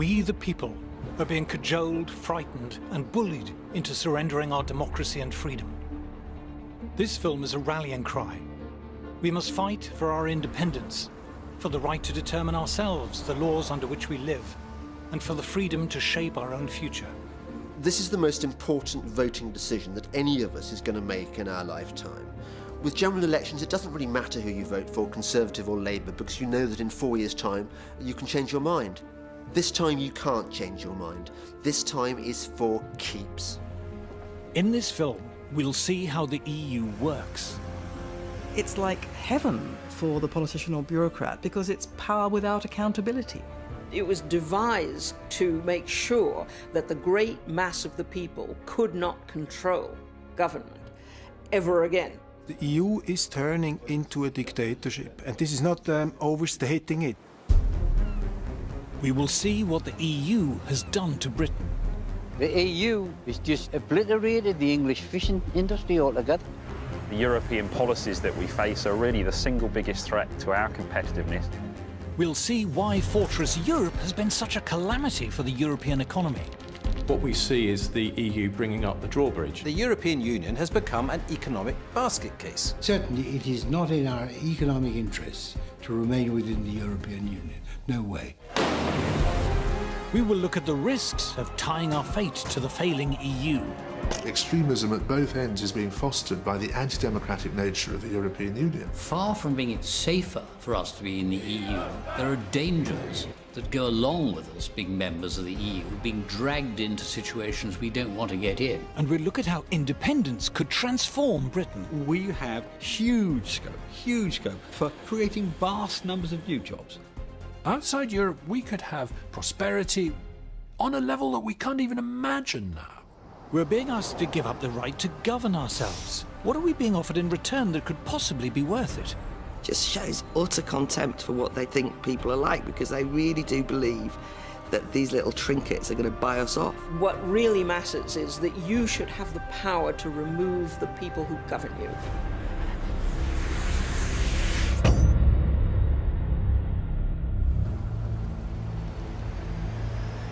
We, the people, are being cajoled, frightened, and bullied into surrendering our democracy and freedom. This film is a rallying cry. We must fight for our independence, for the right to determine ourselves the laws under which we live, and for the freedom to shape our own future. This is the most important voting decision that any of us is going to make in our lifetime. With general elections, it doesn't really matter who you vote for, Conservative or Labour, because you know that in 4 years' time, you can change your mind. This time, you can't change your mind. This time is for keeps. In this film, we'll see how the EU works. It's like heaven for the politician or bureaucrat because it's power without accountability. It was devised to make sure that the great mass of the people could not control government ever again. The EU is turning into a dictatorship, and this is not overstating it. We will see what the EU has done to Britain. The EU has just obliterated the English fishing industry altogether. The European policies that we face are really the single biggest threat to our competitiveness. We'll see why Fortress Europe has been such a calamity for the European economy. What we see is the EU bringing up the drawbridge. The European Union has become an economic basket case. Certainly it is not in our economic interests to remain within the European Union. No way. We will look at the risks of tying our fate to the failing EU. Extremism at both ends is being fostered by the anti-democratic nature of the European Union. Far from being it safer for us to be in the EU, there are dangers that go along with us being members of the EU, being dragged into situations we don't want to get in. And we'll look at how independence could transform Britain. We have huge scope for creating vast numbers of new jobs. Outside Europe, we could have prosperity on a level that we can't even imagine now. We're being asked to give up the right to govern ourselves. What are we being offered in return that could possibly be worth it? Just shows utter contempt for what they think people are like, because they really do believe that these little trinkets are going to buy us off. What really matters is that you should have the power to remove the people who govern you.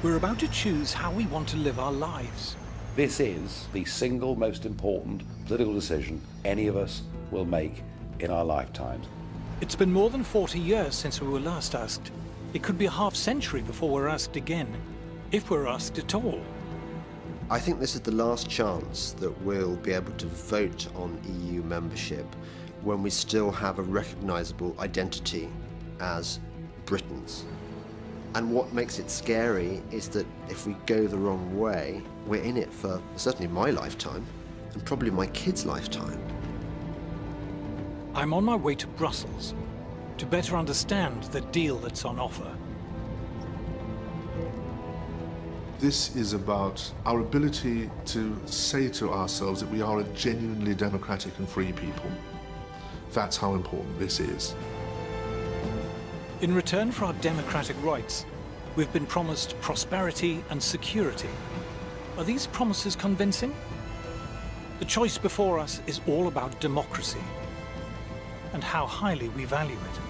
We're about to choose how we want to live our lives. This is the single most important political decision any of us will make in our lifetimes. It's been more than 40 years since we were last asked. It could be a half-century before we're asked again, if we're asked at all. I think this is the last chance that we'll be able to vote on EU membership when we still have a recognisable identity as Britons. And what makes it scary is that if we go the wrong way, we're in it for certainly my lifetime, and probably my kids' lifetime. I'm on my way to Brussels to better understand the deal that's on offer. This is about our ability to say to ourselves that we are a genuinely democratic and free people. That's how important this is. In return for our democratic rights, we've been promised prosperity and security. Are these promises convincing? The choice before us is all about democracy and how highly we value it.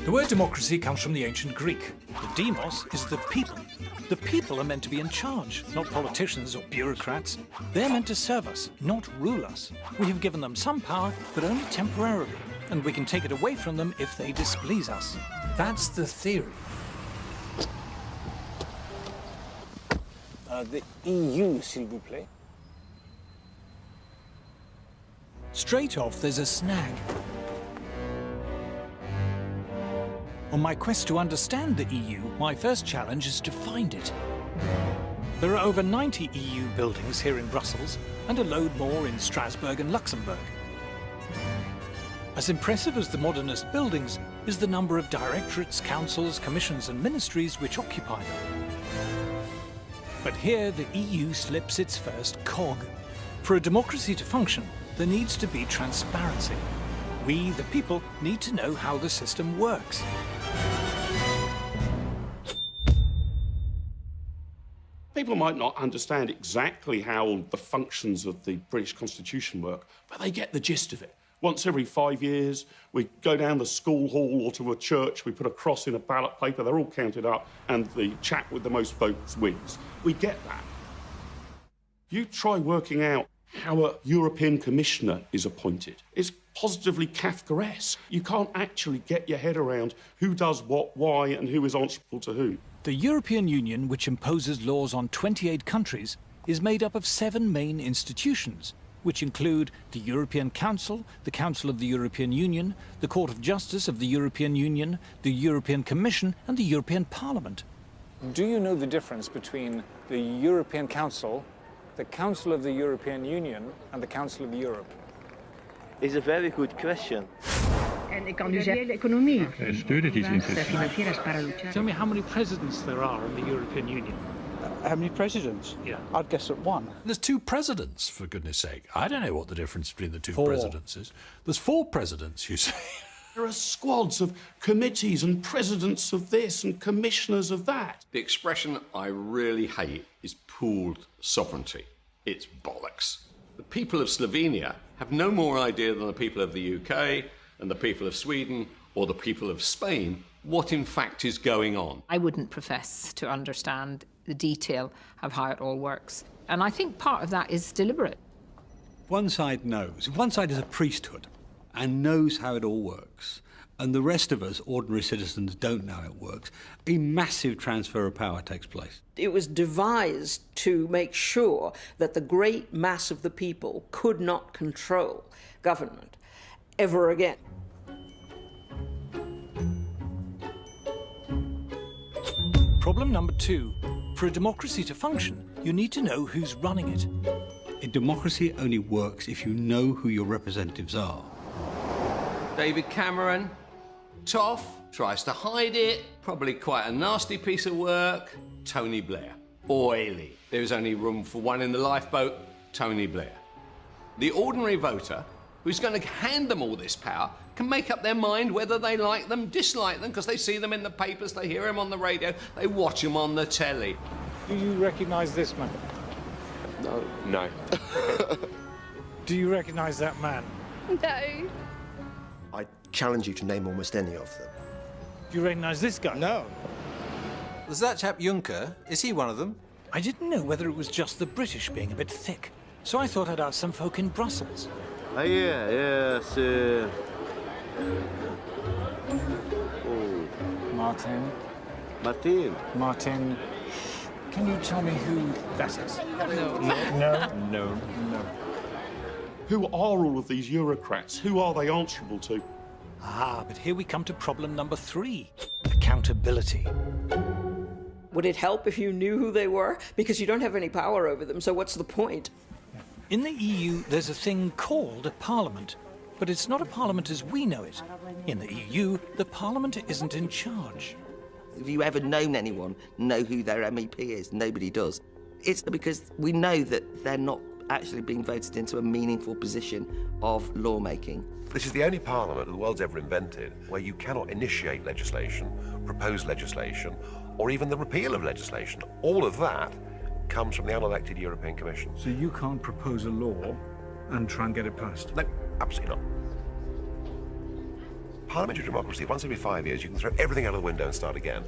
The word democracy comes from the ancient Greek. The demos is the people. The people are meant to be in charge, not politicians or bureaucrats. They're meant to serve us, not rule us. We have given them some power, but only temporarily, and we can take it away from them if they displease us. That's the theory. The EU, s'il vous plaît. Straight off, there's a snag. On my quest to understand the EU, my first challenge is to find it. There are over 90 EU buildings here in Brussels, and a load more in Strasbourg and Luxembourg. As impressive as the modernist buildings is the number of directorates, councils, commissions and ministries which occupy them. But here the EU slips its first cog. For a democracy to function, there needs to be transparency. We, the people, need to know how the system works. People might not understand exactly how the functions of the British Constitution work, but they get the gist of it. Once every 5 years, we go down the school hall or to a church, we put a cross in a ballot paper, they're all counted up, and the chap with the most votes wins. We get that. You try working out how a European Commissioner is appointed. It's positively Kafkaesque. You can't actually get your head around who does what, why, and who is answerable to who. The European Union, which imposes laws on 28 countries, is made up of 7 main institutions, which include the European Council, the Council of the European Union, the Court of Justice of the European Union, the European Commission, and the European Parliament. Do you know the difference between the European Council, the Council of the European Union, and the Council of Europe? It's a very good question. Tell me how many presidents there are in the European Union. How many presidents? Yeah. I'd guess at 1. There's 2 presidents, for goodness sake. I don't know what the difference between the 2 4. presidents is. There's 4 presidents, you say. There are squads of committees and presidents of this and commissioners of that. The expression I really hate is pooled sovereignty. It's bollocks. The people of Slovenia have no more idea than the people of the UK and the people of Sweden or the people of Spain what in fact is going on. I wouldn't profess to understand the detail of how it all works. And I think part of that is deliberate. One side knows. One side is a priesthood and knows how it all works, and the rest of us, ordinary citizens, don't know how it works, a massive transfer of power takes place. It was devised to make sure that the great mass of the people could not control government ever again. Problem number 2. For a democracy to function, you need to know who's running it. A democracy only works if you know who your representatives are. David Cameron, tough, tries to hide it, probably quite a nasty piece of work. Tony Blair, oily. There is only room for one in the lifeboat, Tony Blair. The ordinary voter, who's going to hand them all this power, can make up their mind whether they like them, dislike them, because they see them in the papers, they hear them on the radio, they watch them on the telly. Do you recognise this man? No. Do you recognise that man? No. I challenge you to name almost any of them. Do you recognise this guy? No. There's that chap Juncker. Is he one of them? I didn't know whether it was just the British being a bit thick, so I thought I'd ask some folk in Brussels. Yes. Martin. Martin. Can you tell me who that is? No. Who are all of these Eurocrats? Who are they answerable to? Ah, but here we come to problem number 3. Accountability. Would it help if you knew who they were? Because you don't have any power over them, so what's the point? In the EU, there's a thing called a parliament, but it's not a parliament as we know it. In the EU, the parliament isn't in charge. Have you ever known anyone know who their MEP is? Nobody does. It's because we know that they're not actually being voted into a meaningful position of lawmaking. This is the only parliament the world's ever invented where you cannot initiate legislation, propose legislation, or even the repeal of legislation. All of that comes from the unelected European Commission. So you can't propose a law and try and get it passed? No, absolutely not. Parliamentary democracy, once every 5 years, you can throw everything out of the window and start again.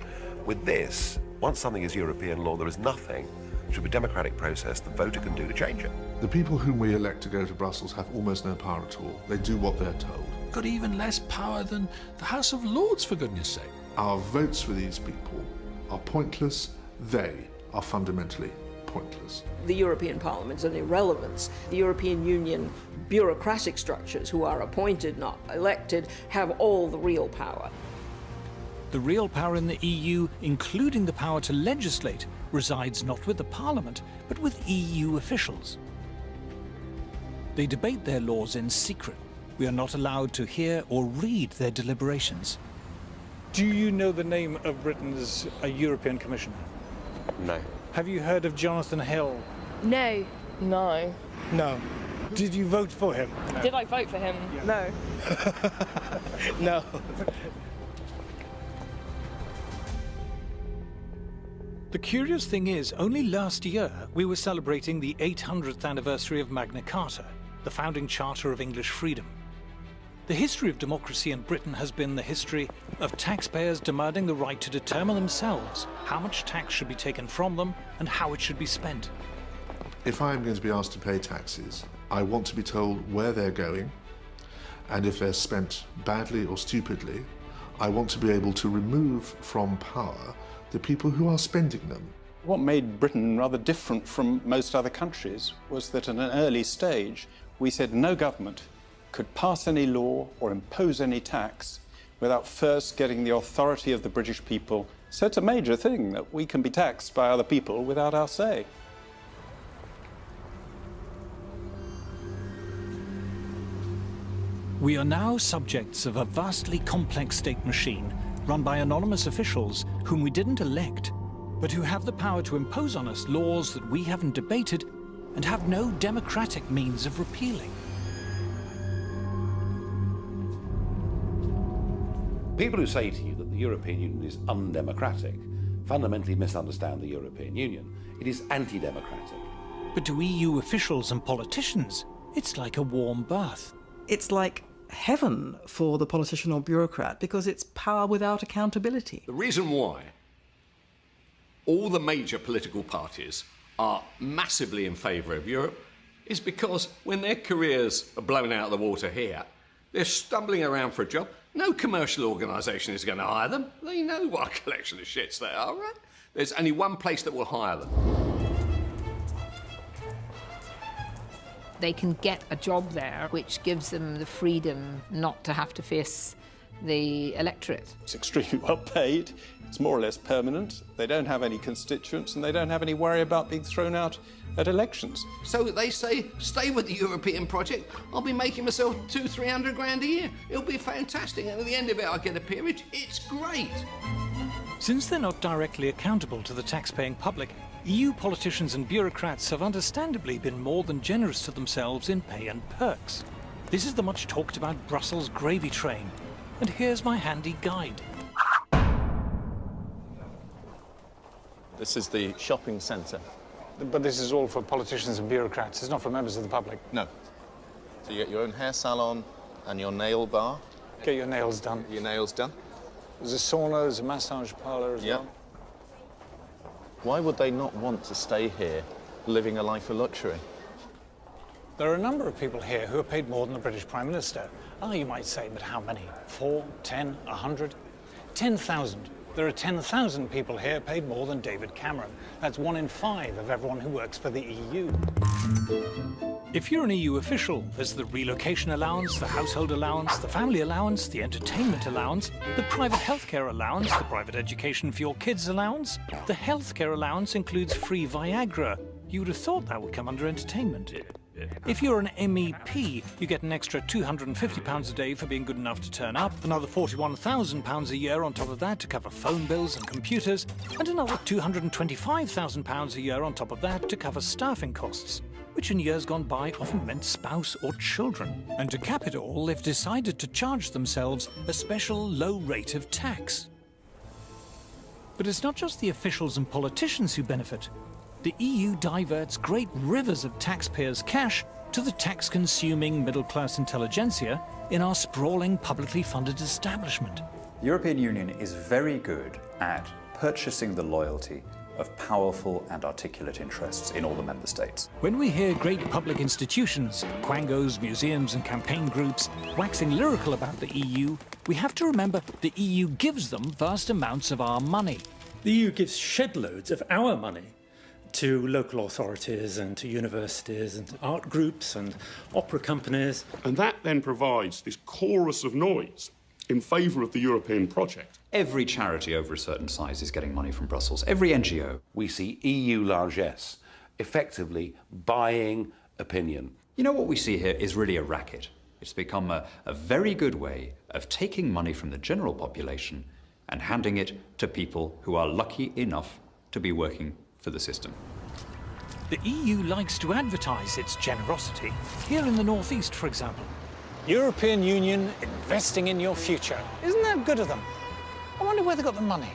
With this, once something is European law, there is nothing through a democratic process the voter can do to change it. The people whom we elect to go to Brussels have almost no power at all. They do what they're told. Got even less power than the House of Lords, for goodness sake. Our votes for these people are pointless. They are fundamentally pointless. The European Parliament's an irrelevance. The European Union bureaucratic structures, who are appointed, not elected, have all the real power. The real power in the EU, including the power to legislate, resides not with the Parliament, but with EU officials. They debate their laws in secret. We are not allowed to hear or read their deliberations. Do you know the name of Britain's European Commissioner? No. Have you heard of Jonathan Hill? No. No. No. Did you vote for him? No. Did I vote for him? Yeah. No. No. The curious thing is, only last year we were celebrating the 800th anniversary of Magna Carta, the founding charter of English freedom. The history of democracy in Britain has been the history of taxpayers demanding the right to determine themselves how much tax should be taken from them and how it should be spent. If I am going to be asked to pay taxes, I want to be told where they're going, and if they're spent badly or stupidly, I want to be able to remove from power the people who are spending them. What made Britain rather different from most other countries was that at an early stage we said no government could pass any law or impose any tax without first getting the authority of the British people. So it's a major thing that we can be taxed by other people without our say. We are now subjects of a vastly complex state machine run by anonymous officials whom we didn't elect, but who have the power to impose on us laws that we haven't debated and have no democratic means of repealing. People who say to you that the European Union is undemocratic fundamentally misunderstand the European Union. It is anti-democratic. But to EU officials and politicians, it's like a warm bath. It's like heaven for the politician or bureaucrat because it's power without accountability. The reason why all the major political parties are massively in favour of Europe is because when their careers are blown out of the water here, they're stumbling around for a job. No commercial organisation is going to hire them. They know what a collection of shits they are, right? There's only one place that will hire them. They can get a job there, which gives them the freedom not to have to face the electorate. It's extremely well paid, it's more or less permanent, they don't have any constituents and they don't have any worry about being thrown out at elections. So they say, stay with the European project, I'll be making myself 200-300 grand a year. It'll be fantastic, and at the end of it I'll get a peerage. It's great. Since they're not directly accountable to the tax-paying public, EU politicians and bureaucrats have understandably been more than generous to themselves in pay and perks. This is the much talked about Brussels gravy train, and here's my handy guide. This is the shopping centre. But this is all for politicians and bureaucrats. It's not for members of the public. No. So you get your own hair salon and your nail bar. Get your nails done. Your nails done. There's a sauna, there's a massage parlour as well. Why would they not want to stay here, living a life of luxury? There are a number of people here who are paid more than the British Prime Minister. Ah, you might say, but how many? 4, 10, 100? 10,000. There are 10,000 people here paid more than David Cameron. That's 1 in 5 of everyone who works for the EU. If you're an EU official, there's the relocation allowance, the household allowance, the family allowance, the entertainment allowance, the private healthcare allowance, the private education for your kids allowance. The healthcare allowance includes free Viagra. You would have thought that would come under entertainment. If you're an MEP, you get an extra £250 a day for being good enough to turn up, another £41,000 a year on top of that to cover phone bills and computers, and another £225,000 a year on top of that to cover staffing costs, which in years gone by often meant spouse or children. And to cap it all, they've decided to charge themselves a special low rate of tax. But it's not just the officials and politicians who benefit. The EU diverts great rivers of taxpayers' cash to the tax-consuming middle-class intelligentsia in our sprawling, publicly funded establishment. The European Union is very good at purchasing the loyalty of powerful and articulate interests in all the member states. When we hear great public institutions, quangos, museums and campaign groups, waxing lyrical about the EU, we have to remember the EU gives them vast amounts of our money. The EU gives shed loads of our money to local authorities and to universities and to art groups and opera companies. And that then provides this chorus of noise in favour of the European project. Every charity over a certain size is getting money from Brussels, every NGO. We see EU largesse effectively buying opinion. You know, what we see here is really a racket. It's become a very good way of taking money from the general population and handing it to people who are lucky enough to be working for the system. The EU likes to advertise its generosity. Here in the northeast, for example. European Union investing in your future. Isn't that good of them? I wonder where they got the money.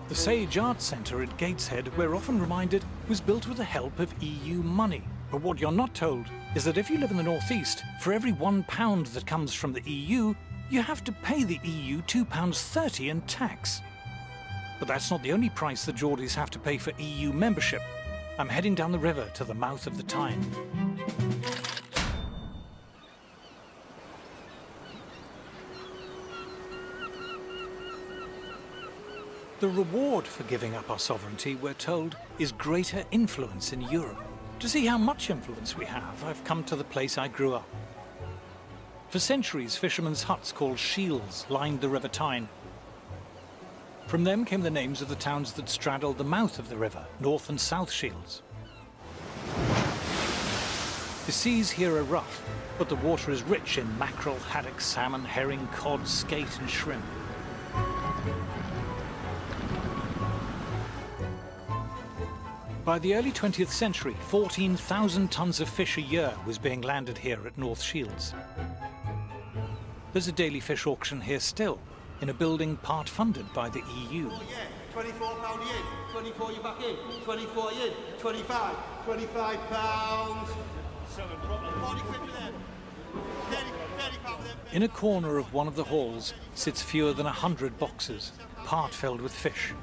The Sage Arts Centre at Gateshead, we're often reminded, was built with the help of EU money. But what you're not told is that if you live in the northeast, for every £1 that comes from the EU, you have to pay the EU £2.30 in tax. But that's not the only price the Geordies have to pay for EU membership. I'm heading down the river to the mouth of the Tyne. The reward for giving up our sovereignty, we're told, is greater influence in Europe. To see how much influence we have, I've come to the place I grew up. For centuries, fishermen's huts called shields lined the River Tyne. From them came the names of the towns that straddled the mouth of the river, North and South Shields. The seas here are rough, but the water is rich in mackerel, haddock, salmon, herring, cod, skate and shrimp. By the early 20th century, 14,000 tons of fish a year was being landed here at North Shields. There's a daily fish auction here still, in a building part funded by the EU. £24 in, 24 you back in, 24 in, 25, £25. 40 quid for them. 30 pound for them. In a corner of one of the halls sits fewer than 100 boxes, part filled with fish.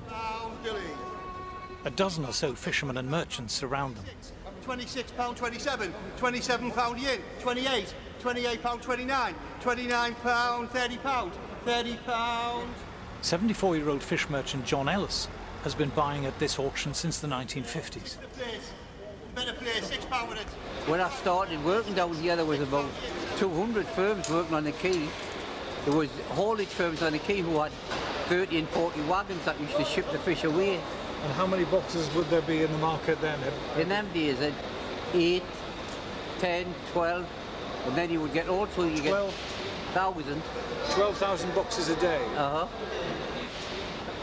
A dozen or so fishermen and merchants surround them. £26, 27, £27 yen, 28, £28, 29, £29, £30, £30. 74-year-old fish merchant John Ellis has been buying at this auction since the 1950s. Better place, £6 with it. When I started working down here, there was about 200 firms working on the quay. There was haulage firms on the quay who had 30 and 40 wagons that used to ship the fish away. And how many boxes would there be in the market then? In them days, 8, 10, 12, and then you would get also you 12,000. 12,000 boxes a day? Uh-huh.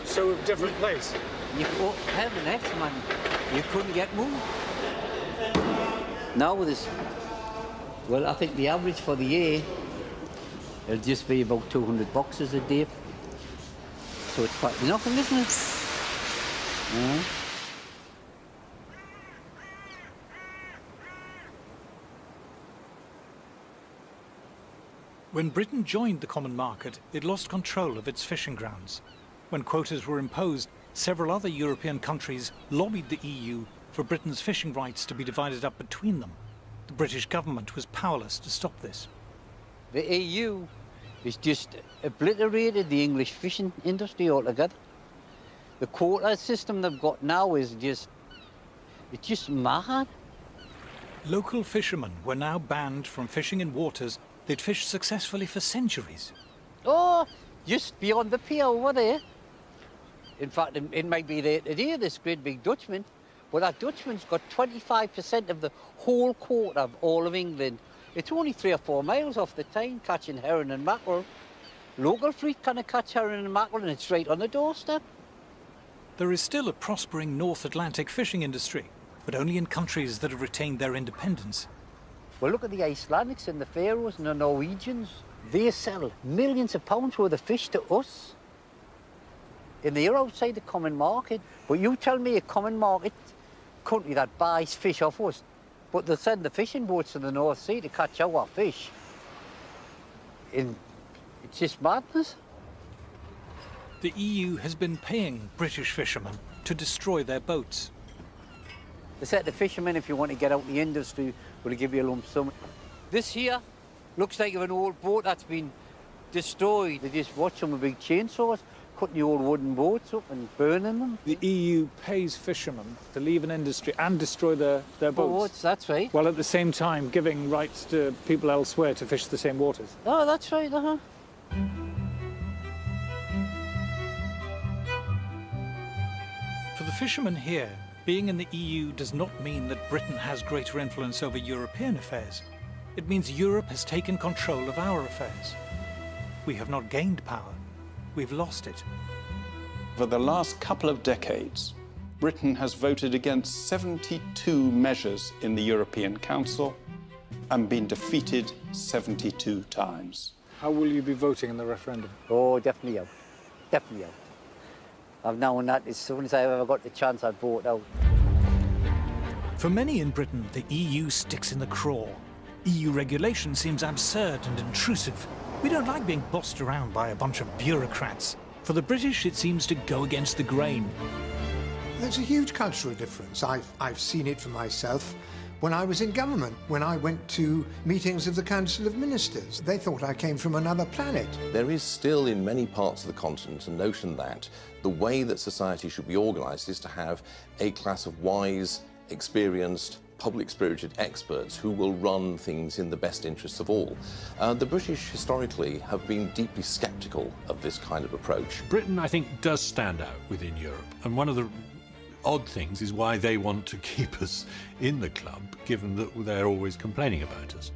So of different place? You hell the next man, you couldn't get moved. Now there's, well, I think the average for the year, it'll just be about 200 boxes a day. So it's quite nothing, isn't it? When Britain joined the common market, it lost control of its fishing grounds. When quotas were imposed, several other European countries lobbied the EU for Britain's fishing rights to be divided up between them. The British government was powerless to stop this. The EU has just obliterated the English fishing industry altogether. The quota system they've got now is it's just mad. Local fishermen were now banned from fishing in waters they'd fished successfully for centuries. Oh, just beyond the pier over there. In fact, it might be there today, this great big Dutchman, but that Dutchman's got 25% of the whole quota of all of England. It's only 3 or 4 miles off the Tyne, catching herring and mackerel. Local fleet can't catch herring and mackerel, and it's right on the doorstep. There is still a prospering North Atlantic fishing industry, but only in countries that have retained their independence. Well, look at the Icelandics and the Faroes and the Norwegians. They sell millions of pounds worth of fish to us. And they're outside the common market. But you tell me a common market country that buys fish off us, but they'll send the fishing boats to the North Sea to catch our fish. And it's just madness. The EU has been paying British fishermen to destroy their boats. They said the fishermen, if you want to get out the industry, will give you a lump sum. This here looks like an old boat that's been destroyed. They just watch them with big chainsaws, cutting the old wooden boats up and burning them. The EU pays fishermen to leave an industry and destroy their boats. That's right. While at the same time giving rights to people elsewhere to fish the same waters. Oh, that's right, uh-huh. For the fishermen here, being in the EU does not mean that Britain has greater influence over European affairs. It means Europe has taken control of our affairs. We have not gained power, we've lost it. For the last couple of decades, Britain has voted against 72 measures in the European Council and been defeated 72 times. How will you be voting in the referendum? Oh, definitely out. Definitely out. I've known that as soon as I ever got the chance, I'd vote out. For many in Britain, the EU sticks in the craw. EU regulation seems absurd and intrusive. We don't like being bossed around by a bunch of bureaucrats. For the British, it seems to go against the grain. There's a huge cultural difference. I've seen it for myself when I was in government, when I went to meetings of the Council of Ministers. They thought I came from another planet. There is still in many parts of the continent a notion that the way that society should be organised is to have a class of wise, experienced, public-spirited experts who will run things in the best interests of all. The British historically have been deeply sceptical of this kind of approach. Britain, I think, does stand out within Europe, and one of the odd things is why they want to keep us in the club, given that they're always complaining about us.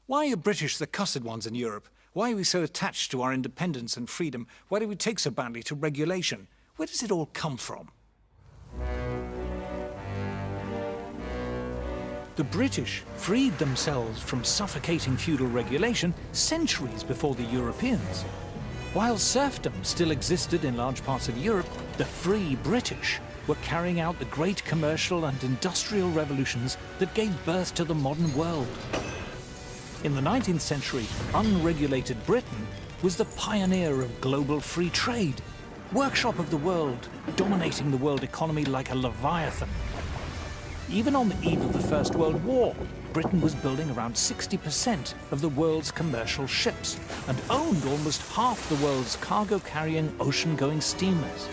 Why are British the cussed ones in Europe? Why are we so attached to our independence and freedom? Why do we take so badly to regulation? Where does it all come from? The British freed themselves from suffocating feudal regulation centuries before the Europeans. While serfdom still existed in large parts of Europe, the free British were carrying out the great commercial and industrial revolutions that gave birth to the modern world. In the 19th century, unregulated Britain was the pioneer of global free trade, workshop of the world, dominating the world economy like a leviathan. Even on the eve of the First World War, Britain was building around 60% of the world's commercial ships and owned almost half the world's cargo-carrying ocean-going steamers.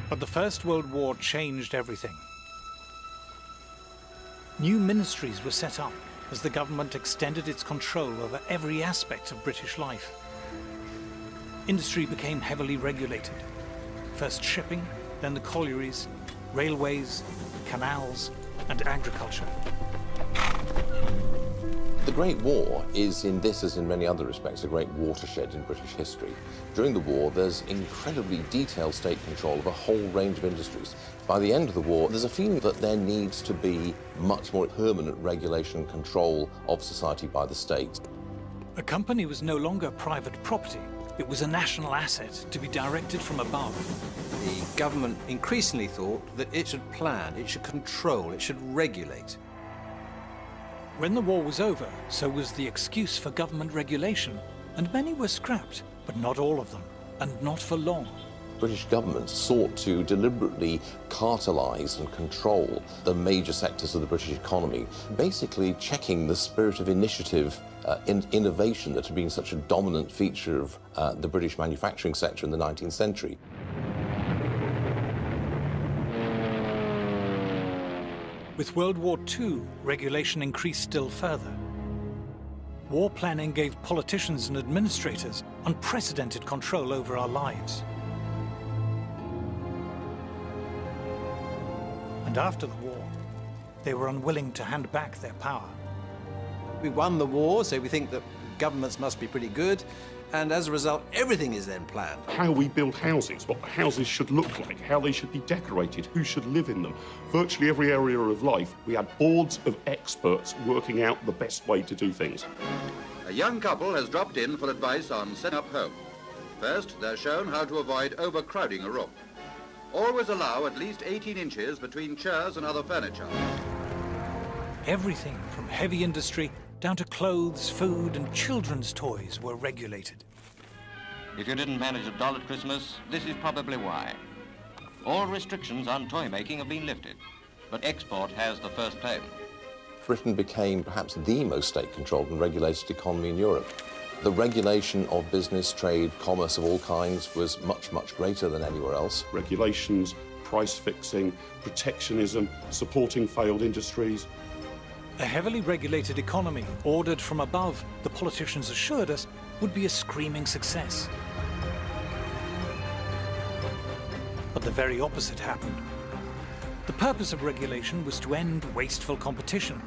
But the First World War changed everything. New ministries were set up as the government extended its control over every aspect of British life. Industry became heavily regulated. First shipping, then the collieries, railways, canals, and agriculture. The Great War is, in this as in many other respects, a great watershed in British history. During the war, there's incredibly detailed state control of a whole range of industries. By the end of the war, there's a feeling that there needs to be much more permanent regulation and control of society by the state. A company was no longer private property. It was a national asset to be directed from above. The government increasingly thought that it should plan, it should control, it should regulate. When the war was over, so was the excuse for government regulation, and many were scrapped, but not all of them, and not for long. British governments sought to deliberately cartelise and control the major sectors of the British economy, basically checking the spirit of initiative and innovation that had been such a dominant feature of the British manufacturing sector in the 19th century. With World War II, regulation increased still further. War planning gave politicians and administrators unprecedented control over our lives. And after the war, they were unwilling to hand back their power. We won the war, so we think that governments must be pretty good, and as a result, everything is then planned. How we build houses, what the houses should look like, how they should be decorated, who should live in them. Virtually every area of life, we had boards of experts working out the best way to do things. A young couple has dropped in for advice on setting up home. First, they're shown how to avoid overcrowding a room. Always allow at least 18 inches between chairs and other furniture. Everything from heavy industry down to clothes, food, and children's toys were regulated. If you didn't manage a doll at Christmas, this is probably why. All restrictions on toy making have been lifted, but export has the first claim. Britain became perhaps the most state-controlled and regulated economy in Europe. The regulation of business, trade, commerce of all kinds was much, much greater than anywhere else. Regulations, price fixing, protectionism, supporting failed industries. A heavily regulated economy, ordered from above, the politicians assured us, would be a screaming success. But the very opposite happened. The purpose of regulation was to end wasteful competition.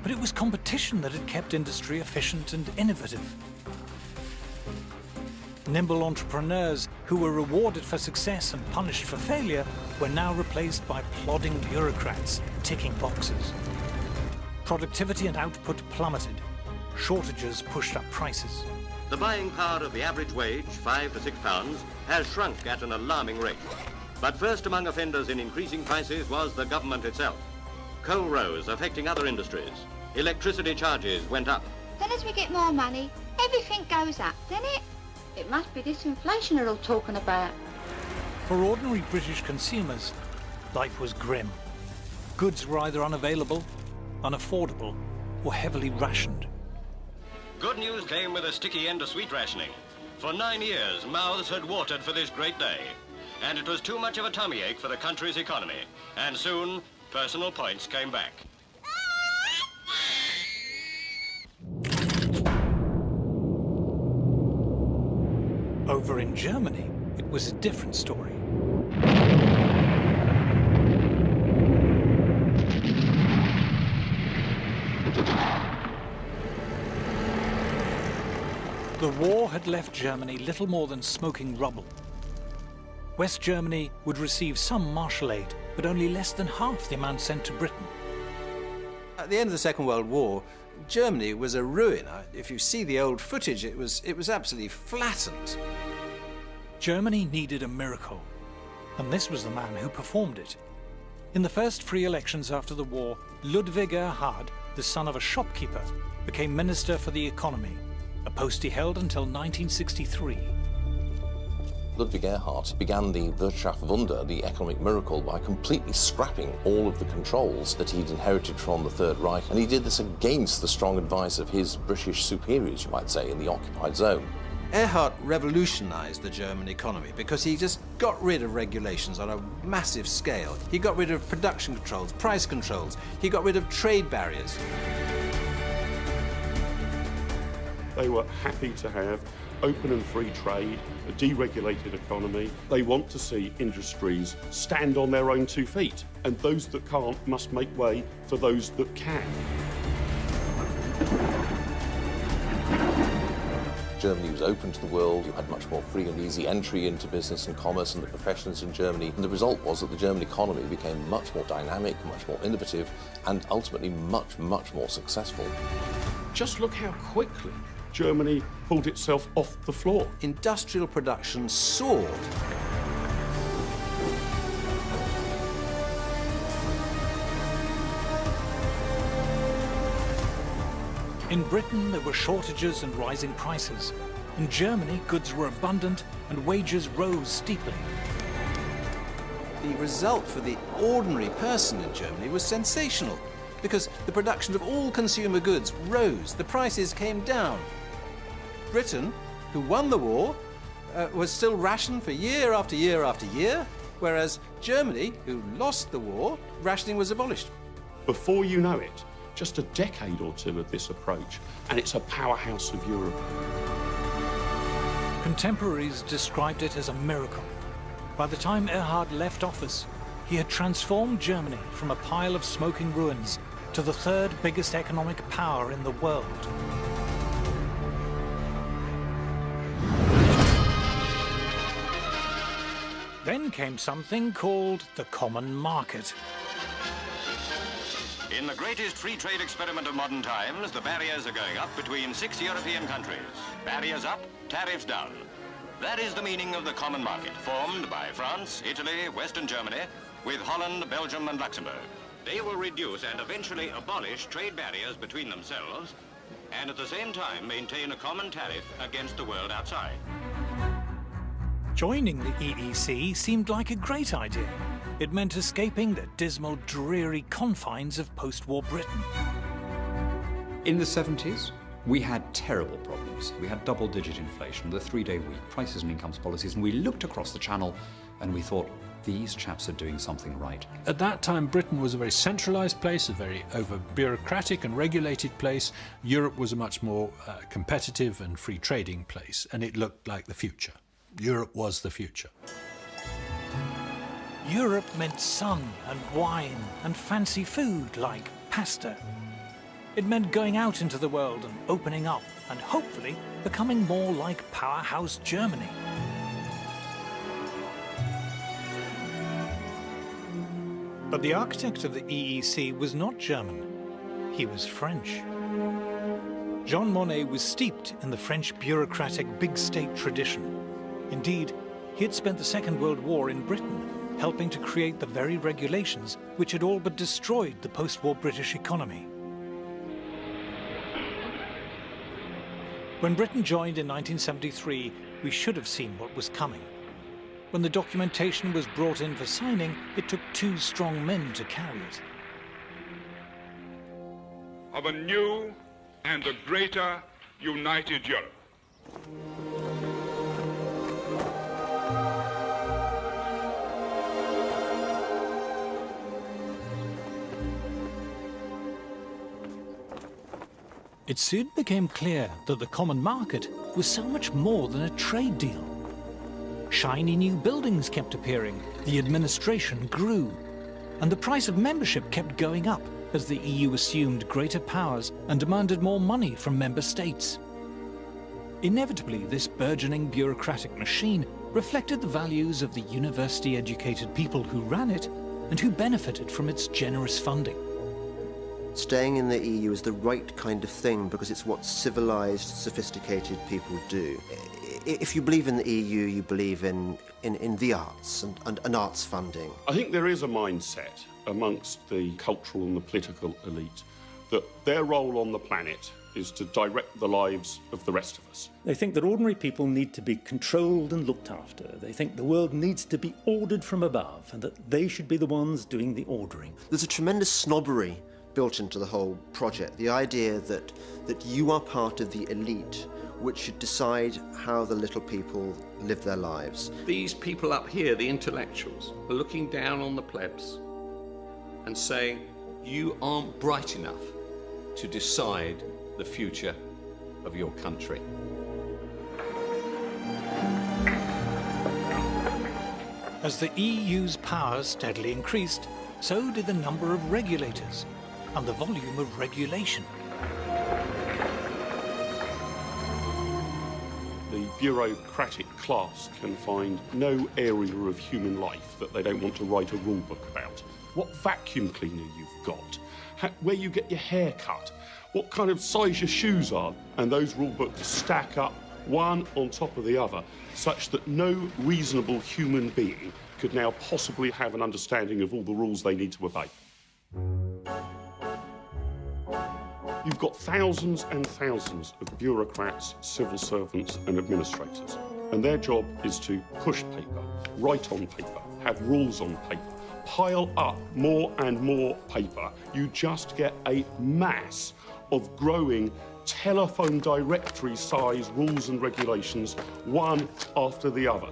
But it was competition that had kept industry efficient and innovative. Nimble entrepreneurs who were rewarded for success and punished for failure were now replaced by plodding bureaucrats ticking boxes. Productivity and output plummeted. Shortages pushed up prices. the buying power of the average wage, £5 to £6, has shrunk at an alarming rate. But first among offenders in increasing prices was the government itself. Coal rose, affecting other industries. Electricity charges went up. Then as we get more money, everything goes up, doesn't it? It must be this inflation they're all talking about. For ordinary British consumers, life was grim. Goods were either unavailable, unaffordable, or heavily rationed. Good news came with a sticky end to sweet rationing. For 9 years, mouths had watered for this great day. And it was too much of a tummy ache for the country's economy. And soon, personal points came back. Over in Germany, it was a different story. The war had left Germany little more than smoking rubble. West Germany would receive some Marshall aid, but only less than half the amount sent to Britain. At the end of the Second World War, Germany was a ruin. If you see the old footage, it was absolutely flattened. Germany needed a miracle, and this was the man who performed it. In the first free elections after the war, Ludwig Erhard, the son of a shopkeeper, became Minister for the Economy, a post he held until 1963. Ludwig Erhard began the Wirtschaftswunder, the economic miracle, by completely scrapping all of the controls that he'd inherited from the Third Reich, and he did this against the strong advice of his British superiors, you might say, in the occupied zone. Erhard revolutionised the German economy because he just got rid of regulations on a massive scale. He got rid of production controls, price controls. He got rid of trade barriers. They were happy to have open and free trade, a deregulated economy. They want to see industries stand on their own 2 feet, and those that can't must make way for those that can. Germany was open to the world. You had much more free and easy entry into business and commerce and the professions in Germany. And the result was that the German economy became much more dynamic, much more innovative, and ultimately much, much more successful. Just look how quickly Germany pulled itself off the floor. Industrial production soared. In Britain, there were shortages and rising prices. In Germany, goods were abundant and wages rose steeply. The result for the ordinary person in Germany was sensational because the production of all consumer goods rose, the prices came down. Britain, who won the war, was still rationed for year after year after year, whereas Germany, who lost the war, rationing was abolished. Before you know it, just a decade or two of this approach, and it's a powerhouse of Europe. Contemporaries described it as a miracle. By the time Erhard left office, he had transformed Germany from a pile of smoking ruins to the third biggest economic power in the world. Then came something called the common market. In the greatest free trade experiment of modern times, the barriers are going up between 6 European countries. Barriers up, tariffs down. That is the meaning of the common market, formed by France, Italy, Western Germany, with Holland, Belgium and Luxembourg. They will reduce and eventually abolish trade barriers between themselves and at the same time maintain a common tariff against the world outside. Joining the EEC seemed like a great idea. It meant escaping the dismal, dreary confines of post-war Britain. In the 70s, we had terrible problems. We had double-digit inflation, the 3-day week, prices and incomes policies, and we looked across the channel and we thought, these chaps are doing something right. At that time, Britain was a very centralised place, a very over-bureaucratic and regulated place. Europe was a much more competitive and free-trading place, and it looked like the future. Europe was the future. Europe meant sun and wine and fancy food like pasta. It meant going out into the world and opening up and hopefully becoming more like powerhouse Germany. But the architect of the EEC was not German. He was French. Jean Monnet was steeped in the French bureaucratic big state tradition. Indeed, he had spent the Second World War in Britain, helping to create the very regulations which had all but destroyed the post-war British economy. When Britain joined in 1973, we should have seen what was coming. When the documentation was brought in for signing, it took 2 strong men to carry it. Of a new and a greater united Europe. It soon became clear that the common market was so much more than a trade deal. Shiny new buildings kept appearing, the administration grew, and the price of membership kept going up as the EU assumed greater powers and demanded more money from member states. Inevitably, this burgeoning bureaucratic machine reflected the values of the university-educated people who ran it and who benefited from its generous funding. Staying in the EU is the right kind of thing because it's what civilized, sophisticated people do. If you believe in the EU, you believe in the arts and arts funding. I think there is a mindset amongst the cultural and the political elite that their role on the planet is to direct the lives of the rest of us. They think that ordinary people need to be controlled and looked after. They think the world needs to be ordered from above and that they should be the ones doing the ordering. There's a tremendous snobbery built into the whole project. The idea that you are part of the elite which should decide how the little people live their lives. These people up here, the intellectuals, are looking down on the plebs and saying, you aren't bright enough to decide the future of your country. As the EU's powers steadily increased, so did the number of regulators and the volume of regulation. The bureaucratic class can find no area of human life that they don't want to write a rule book about. What vacuum cleaner you've got, where you get your hair cut, what kind of size your shoes are, and those rule books stack up one on top of the other, such that no reasonable human being could now possibly have an understanding of all the rules they need to obey. You've got thousands and thousands of bureaucrats, civil servants and administrators, and their job is to push paper, write on paper, have rules on paper, pile up more and more paper. You just get a mass of growing telephone directory size rules and regulations, one after the other,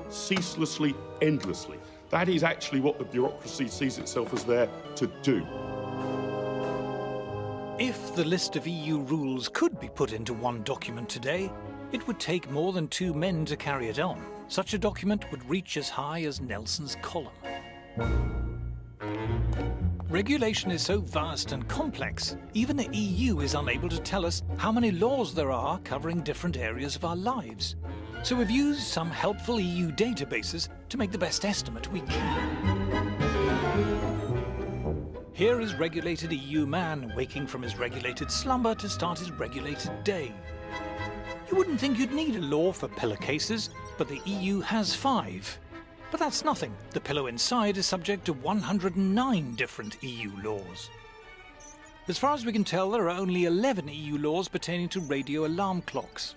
ceaselessly, endlessly. That is actually what the bureaucracy sees itself as there to do. If the list of EU rules could be put into one document today, it would take more than 2 men to carry it on. Such a document would reach as high as Nelson's column. Regulation is so vast and complex, even the EU is unable to tell us how many laws there are covering different areas of our lives. So we've used some helpful EU databases to make the best estimate we can. Here is regulated EU man waking from his regulated slumber to start his regulated day. You wouldn't think you'd need a law for pillowcases, but the EU has 5. But that's nothing. The pillow inside is subject to 109 different EU laws. As far as we can tell, there are only 11 EU laws pertaining to radio alarm clocks.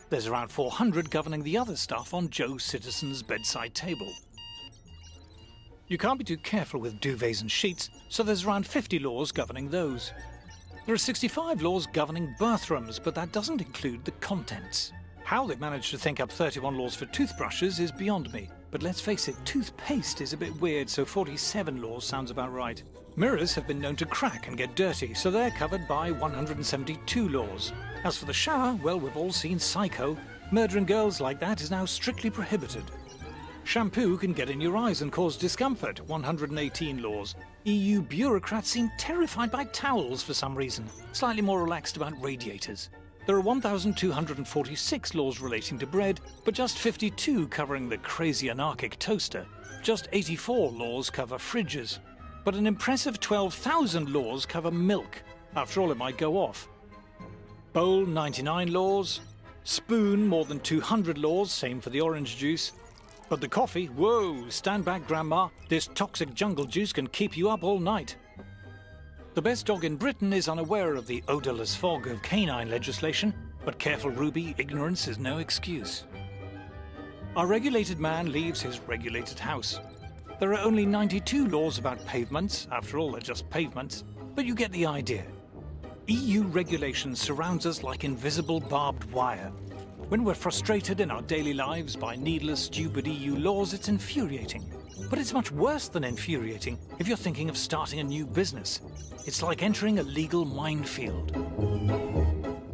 There's around 400 governing the other stuff on Joe Citizen's bedside table. You can't be too careful with duvets and sheets, so there's around 50 laws governing those. There are 65 laws governing bathrooms, but that doesn't include the contents. How they've managed to think up 31 laws for toothbrushes is beyond me, but let's face it, toothpaste is a bit weird, so 47 laws sounds about right. Mirrors have been known to crack and get dirty, so they're covered by 172 laws. As for the shower, well, we've all seen Psycho. Murdering girls like that is now strictly prohibited. Shampoo can get in your eyes and cause discomfort, 118 laws. EU bureaucrats seem terrified by towels for some reason, slightly more relaxed about radiators. There are 1,246 laws relating to bread, but just 52 covering the crazy anarchic toaster. Just 84 laws cover fridges. But an impressive 12,000 laws cover milk. After all, it might go off. Bowl 99 laws, spoon more than 200 laws, same for the orange juice. But the coffee, whoa, stand back grandma, this toxic jungle juice can keep you up all night. The best dog in Britain is unaware of the odourless fog of canine legislation, but careful Ruby, ignorance is no excuse. Our regulated man leaves his regulated house. There are only 92 laws about pavements, after all they're just pavements, but you get the idea. EU regulation surrounds us like invisible barbed wire. When we're frustrated in our daily lives by needless, stupid EU laws, it's infuriating. But it's much worse than infuriating if you're thinking of starting a new business. It's like entering a legal minefield.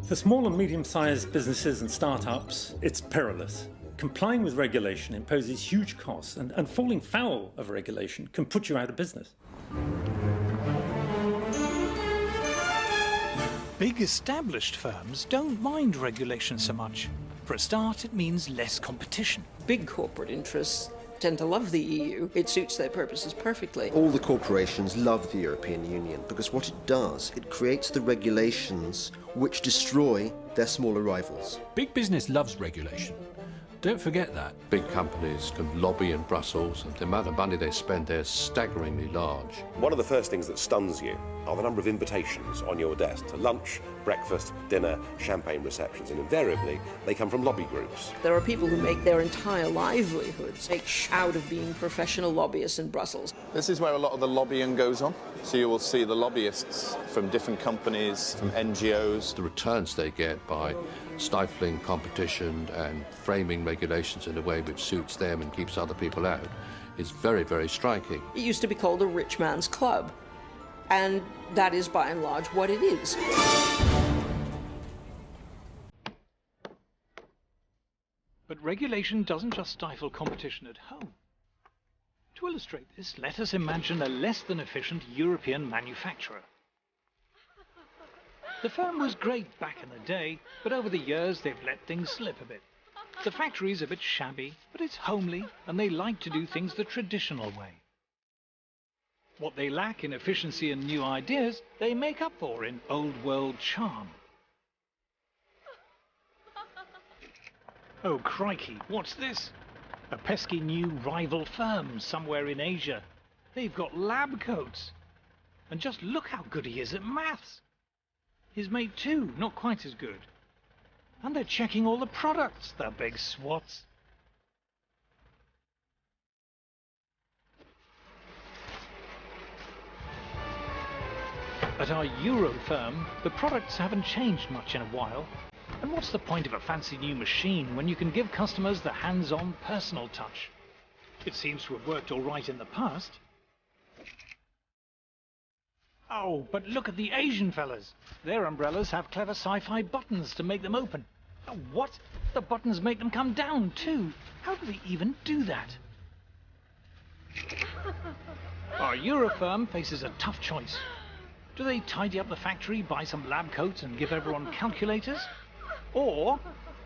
For small and medium-sized businesses and startups, it's perilous. Complying with regulation imposes huge costs, and falling foul of regulation can put you out of business. Big established firms don't mind regulation so much. For a start, it means less competition. Big corporate interests tend to love the EU. It suits their purposes perfectly. All the corporations love the European Union because what it does, it creates the regulations which destroy their smaller rivals. Big business loves regulation. Don't forget that. Big companies can lobby in Brussels, and the amount of money they spend there is staggeringly large. One of the first things that stuns you are the number of invitations on your desk to lunch, breakfast, dinner, champagne receptions, and invariably they come from lobby groups. There are people who make their entire livelihoods out of being professional lobbyists in Brussels. This is where a lot of the lobbying goes on. So you will see the lobbyists from different companies, from NGOs. The returns they get by stifling competition and framing regulations in a way which suits them and keeps other people out is very, very striking. It used to be called a rich man's club, and that is by and large what it is. But regulation doesn't just stifle competition at home. To illustrate this, let us imagine a less than efficient European manufacturer. The firm was great back in the day, but over the years they've let things slip a bit. The factory's a bit shabby, but it's homely, and they like to do things the traditional way. What they lack in efficiency and new ideas, they make up for in old-world charm. Oh, crikey, what's this? A pesky new rival firm somewhere in Asia. They've got lab coats. And just look how good he is at maths. His mate too, not quite as good. And they're checking all the products, the big swats. At our Euro firm, the products haven't changed much in a while. And what's the point of a fancy new machine when you can give customers the hands-on personal touch? It seems to have worked all right in the past. Oh, but look at the Asian fellas. Their umbrellas have clever sci-fi buttons to make them open. Oh, what? The buttons make them come down too. How do they even do that? Our Euro firm faces a tough choice. Do they tidy up the factory, buy some lab coats and give everyone calculators? Or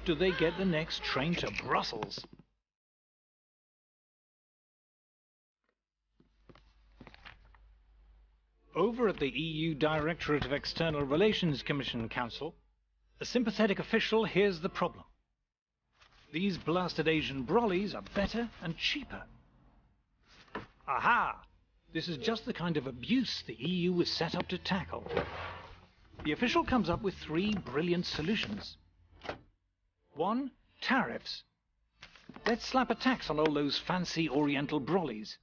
do they get the next train to Brussels? Over at the EU Directorate of External Relations Commission Council, a sympathetic official hears the problem. These blasted Asian brollies are better and cheaper. Aha! This is just the kind of abuse the EU was set up to tackle. The official comes up with 3 brilliant solutions. 1. Tariffs. Let's slap a tax on all those fancy Oriental brollies.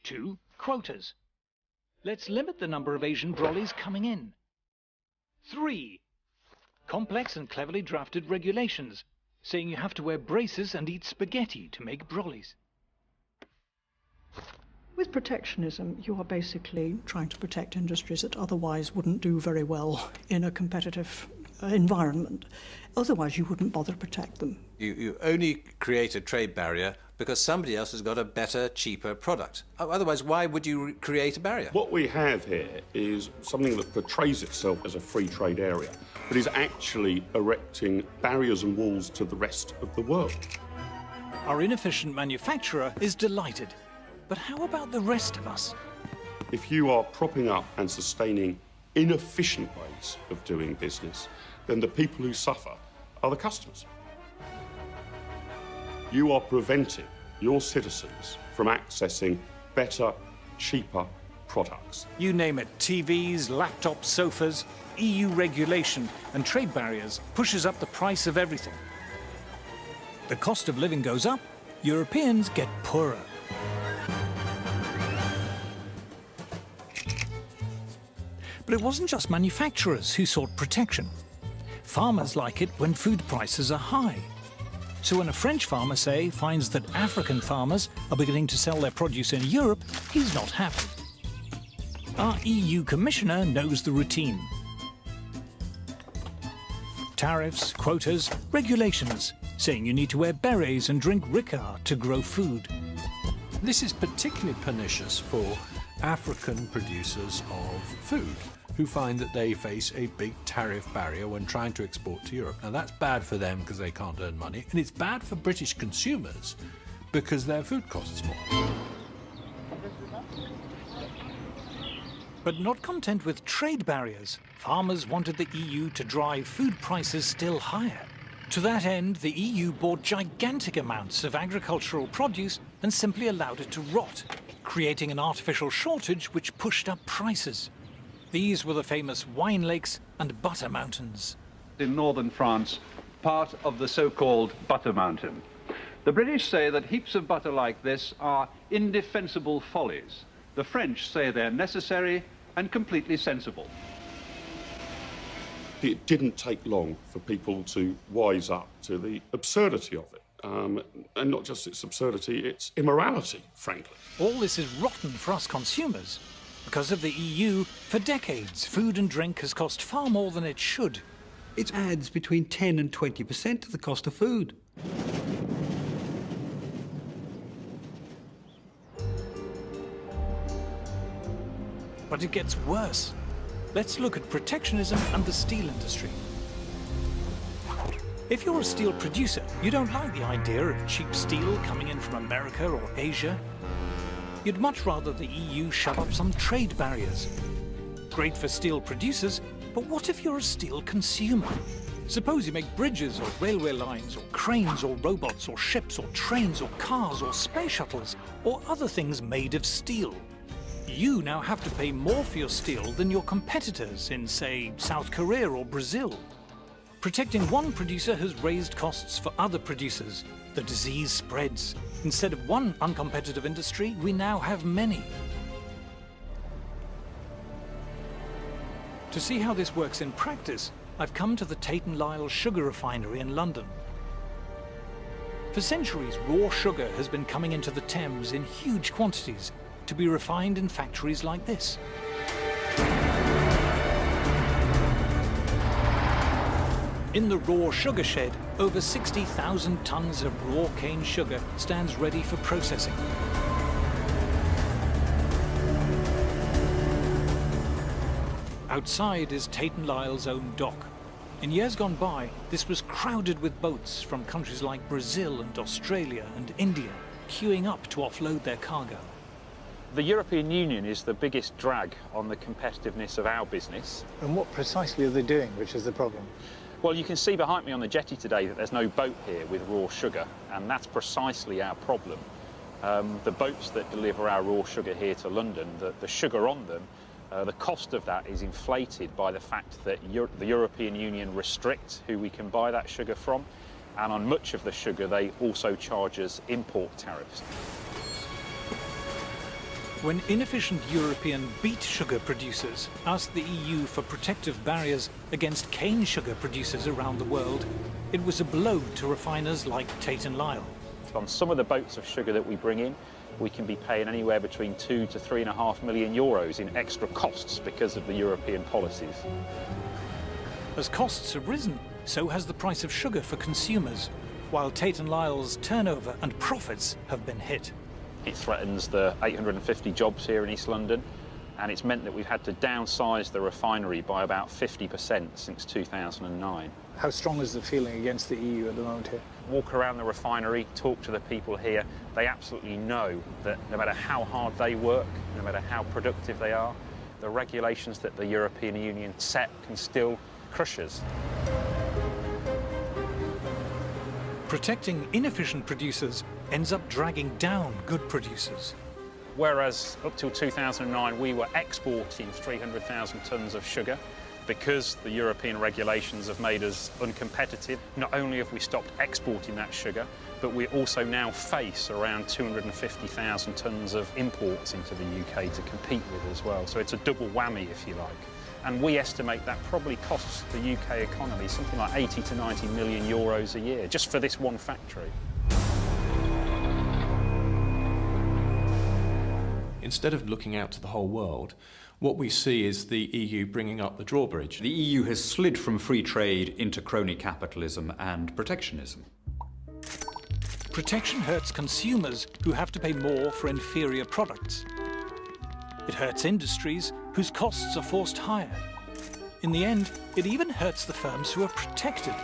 2. Quotas. Let's limit the number of Asian brollies coming in. 3. Complex and cleverly drafted regulations, saying you have to wear braces and eat spaghetti to make brollies. With protectionism, you are basically trying to protect industries that otherwise wouldn't do very well in a competitive environment. Otherwise, you wouldn't bother to protect them. You only create a trade barrier because somebody else has got a better, cheaper product. Otherwise, why would you create a barrier? What we have here is something that portrays itself as a free trade area, but is actually erecting barriers and walls to the rest of the world. Our inefficient manufacturer is delighted. But how about the rest of us? If you are propping up and sustaining inefficient ways of doing business, then the people who suffer are the customers. You are preventing your citizens from accessing better, cheaper products. You name it, TVs, laptops, sofas, EU regulation and trade barriers pushes up the price of everything. The cost of living goes up, Europeans get poorer. But it wasn't just manufacturers who sought protection. Farmers like it when food prices are high. So when a French farmer, say, finds that African farmers are beginning to sell their produce in Europe, he's not happy. Our EU commissioner knows the routine. Tariffs, quotas, regulations, saying you need to wear berets and drink Ricard to grow food. This is particularly pernicious for African producers of food, who find that they face a big tariff barrier when trying to export to Europe. Now that's bad for them because they can't earn money, and it's bad for British consumers because their food costs more. But not content with trade barriers, farmers wanted the EU to drive food prices still higher. To that end, the EU bought gigantic amounts of agricultural produce and simply allowed it to rot, creating an artificial shortage which pushed up prices. These were the famous wine lakes and butter mountains. In northern France, part of the so-called butter mountain. The British say that heaps of butter like this are indefensible follies. The French say they're necessary and completely sensible. It didn't take long for people to wise up to the absurdity of it. And not just its absurdity, its immorality, frankly. All this is rotten for us consumers. Because of the EU, for decades, food and drink has cost far more than it should. It adds between 10 and 20% to the cost of food. But it gets worse. Let's look at protectionism and the steel industry. If you're a steel producer, you don't like the idea of cheap steel coming in from America or Asia. You'd much rather the EU shove up some trade barriers. Great for steel producers, but what if you're a steel consumer? Suppose you make bridges or railway lines or cranes or robots or ships or trains or cars or space shuttles or other things made of steel. You now have to pay more for your steel than your competitors in, say, South Korea or Brazil. Protecting one producer has raised costs for other producers. The disease spreads. Instead of one uncompetitive industry, we now have many. To see how this works in practice, I've come to the Tate & Lyle sugar refinery in London. For centuries, raw sugar has been coming into the Thames in huge quantities to be refined in factories like this. In the raw sugar shed, over 60,000 tons of raw cane sugar stands ready for processing. Outside is Tate & Lyle's own dock. In years gone by, this was crowded with boats from countries like Brazil and Australia and India, queuing up to offload their cargo. The European Union is the biggest drag on the competitiveness of our business. And what precisely are they doing, which is the problem? Well, you can see behind me on the jetty today that there's no boat here with raw sugar, and that's precisely our problem. The boats that deliver our raw sugar here to London, the sugar on them, the cost of that is inflated by the fact that the European Union restricts who we can buy that sugar from, and on much of the sugar they also charge us import tariffs. When inefficient European beet sugar producers asked the EU for protective barriers against cane sugar producers around the world, it was a blow to refiners like Tate & Lyle. On some of the boats of sugar that we bring in, we can be paying anywhere between 2 to 3.5 million euros in extra costs because of the European policies. As costs have risen, so has the price of sugar for consumers, while Tate & Lyle's turnover and profits have been hit. It threatens the 850 jobs here in East London, and it's meant that we've had to downsize the refinery by about 50% since 2009. How strong is the feeling against the EU at the moment here? Walk around the refinery, talk to the people here. They absolutely know that no matter how hard they work, no matter how productive they are, the regulations that the European Union set can still crush us. Protecting inefficient producers ends up dragging down good producers. Whereas up till 2009 we were exporting 300,000 tonnes of sugar, because the European regulations have made us uncompetitive. Not only have we stopped exporting that sugar, but we also now face around 250,000 tonnes of imports into the UK to compete with as well. So it's a double whammy, if you like. And we estimate that probably costs the UK economy something like 80 to 90 million euros a year, just for this one factory. Instead of looking out to the whole world, what we see is the EU bringing up the drawbridge. The EU has slid from free trade into crony capitalism and protectionism. Protection hurts consumers who have to pay more for inferior products. It hurts industries whose costs are forced higher. In the end, it even hurts the firms who are protected.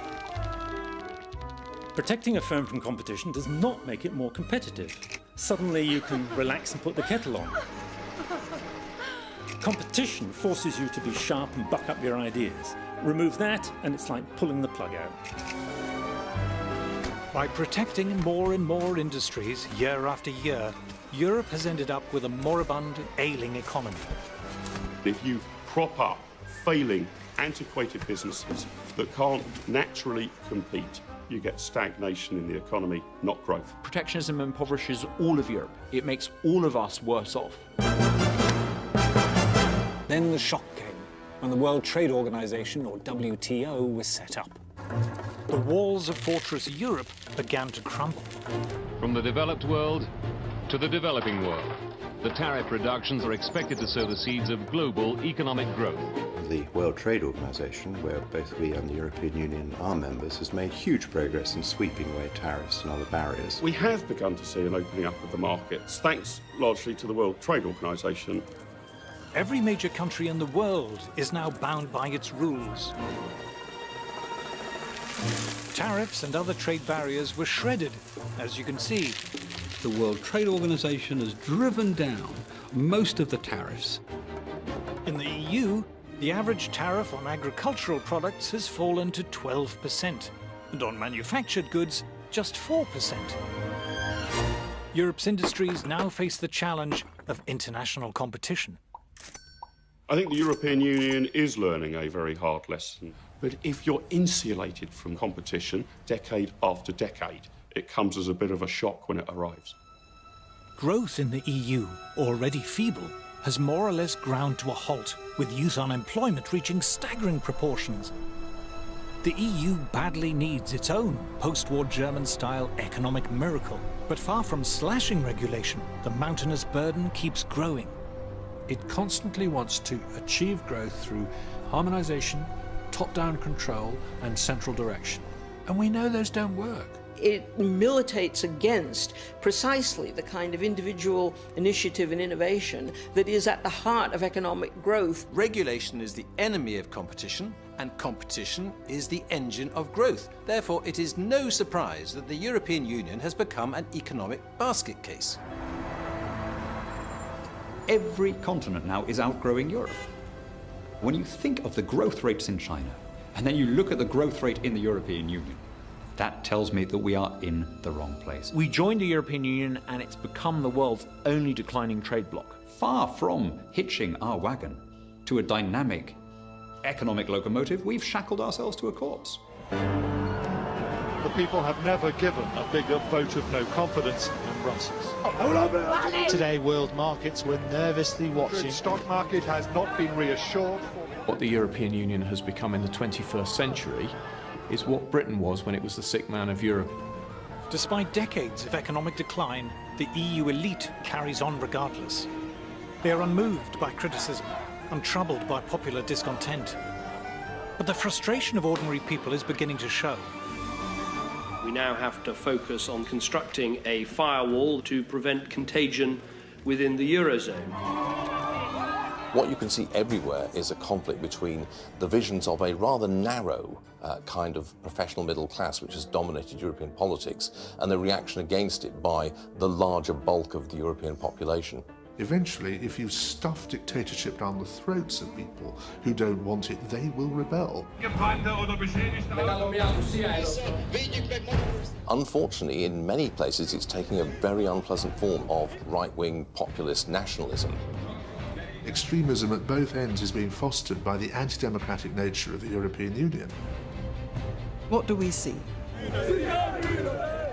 Protecting a firm from competition does not make it more competitive. Suddenly you can relax and put the kettle on. Competition forces you to be sharp and buck up your ideas. Remove that and it's like pulling the plug out. By protecting more and more industries year after year, Europe has ended up with a moribund, ailing economy. If you prop up failing, antiquated businesses that can't naturally compete, you get stagnation in the economy, not growth. Protectionism impoverishes all of Europe. It makes all of us worse off. Then the shock came when the World Trade Organization, or WTO, was set up. The walls of Fortress Europe began to crumble. From the developed world to the developing world, the tariff reductions are expected to sow the seeds of global economic growth. The World Trade Organization, where both we and the European Union are members, has made huge progress in sweeping away tariffs and other barriers. We have begun to see an opening up of the markets, thanks largely to the World Trade Organization. Every major country in the world is now bound by its rules. Tariffs and other trade barriers were shredded, as you can see. The World Trade Organization has driven down most of the tariffs. In the EU, the average tariff on agricultural products has fallen to 12%, and on manufactured goods, just 4%. Europe's industries now face the challenge of international competition. I think the European Union is learning a very hard lesson. But if you're insulated from competition decade after decade, it comes as a bit of a shock when it arrives. Growth in the EU, already feeble, has more or less ground to a halt, with youth unemployment reaching staggering proportions. The EU badly needs its own post-war German-style economic miracle. But far from slashing regulation, the mountainous burden keeps growing. It constantly wants to achieve growth through harmonization, top-down control, and central direction. And we know those don't work. It militates against precisely the kind of individual initiative and innovation that is at the heart of economic growth. Regulation is the enemy of competition, and competition is the engine of growth. Therefore, it is no surprise that the European Union has become an economic basket case. Every continent now is outgrowing Europe. When you think of the growth rates in China, and then you look at the growth rate in the European Union, that tells me that we are in the wrong place. We joined the European Union and it's become the world's only declining trade bloc. Far from hitching our wagon to a dynamic economic locomotive, we've shackled ourselves to a corpse. The people have never given a bigger vote of no confidence in Brussels. Today, world markets were nervously watching. The stock market has not been reassured. What the European Union has become in the 21st century is what Britain was when it was the sick man of Europe. Despite decades of economic decline, the EU elite carries on regardless. They are unmoved by criticism, untroubled by popular discontent. But the frustration of ordinary people is beginning to show. We now have to focus on constructing a firewall to prevent contagion within the Eurozone. What you can see everywhere is a conflict between the visions of a rather narrow kind of professional middle class which has dominated European politics and the reaction against it by the larger bulk of the European population. Eventually, if you stuff dictatorship down the throats of people who don't want it, they will rebel. Unfortunately, in many places, it's taking a very unpleasant form of right-wing populist nationalism. Extremism at both ends is being fostered by the anti-democratic nature of the European Union. What do we see?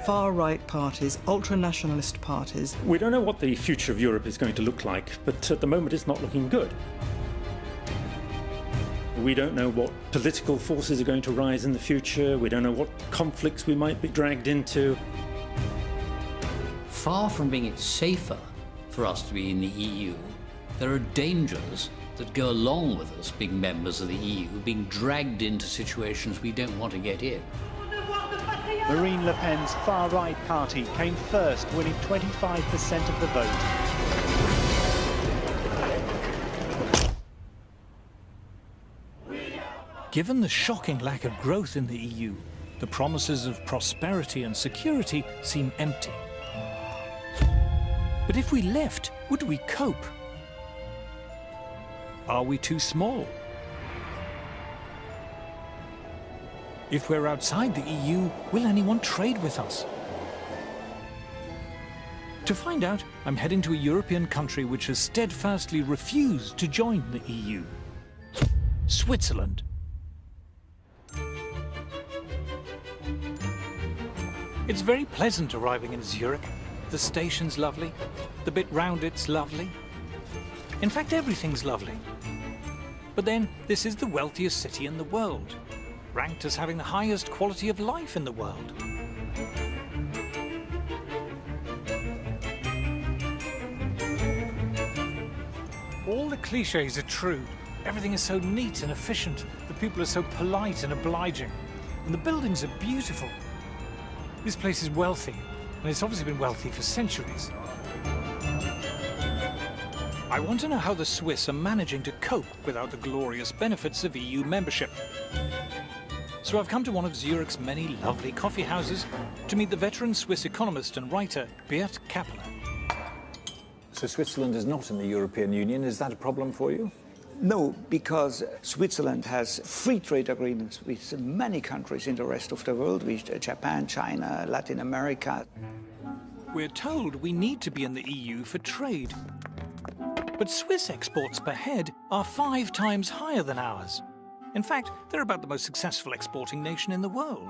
Far-right parties, ultra-nationalist parties. We don't know what the future of Europe is going to look like, but at the moment it's not looking good. We don't know what political forces are going to rise in the future. We don't know what conflicts we might be dragged into. Far from being it safer for us to be in the EU, there are dangers that go along with us being members of the EU, being dragged into situations we don't want to get in. Marine Le Pen's far-right party came first, winning 25% of the vote. Given the shocking lack of growth in the EU, the promises of prosperity and security seem empty. But if we left, would we cope? Are we too small? If we're outside the EU, will anyone trade with us? To find out, I'm heading to a European country which has steadfastly refused to join the EU. Switzerland. It's very pleasant arriving in Zurich. The station's lovely. The bit round it's lovely. In fact, everything's lovely. But then, this is the wealthiest city in the world, ranked as having the highest quality of life in the world. All the cliches are true. Everything is so neat and efficient. The people are so polite and obliging. And the buildings are beautiful. This place is wealthy, and it's obviously been wealthy for centuries. I want to know how the Swiss are managing to cope without the glorious benefits of EU membership. So I've come to one of Zurich's many lovely coffee houses to meet the veteran Swiss economist and writer Beat Kappeler. So Switzerland is not in the European Union. Is that a problem for you? No, because Switzerland has free trade agreements with many countries in the rest of the world, with Japan, China, Latin America. We're told we need to be in the EU for trade. But Swiss exports per head are 5 times higher than ours. In fact, they're about the most successful exporting nation in the world.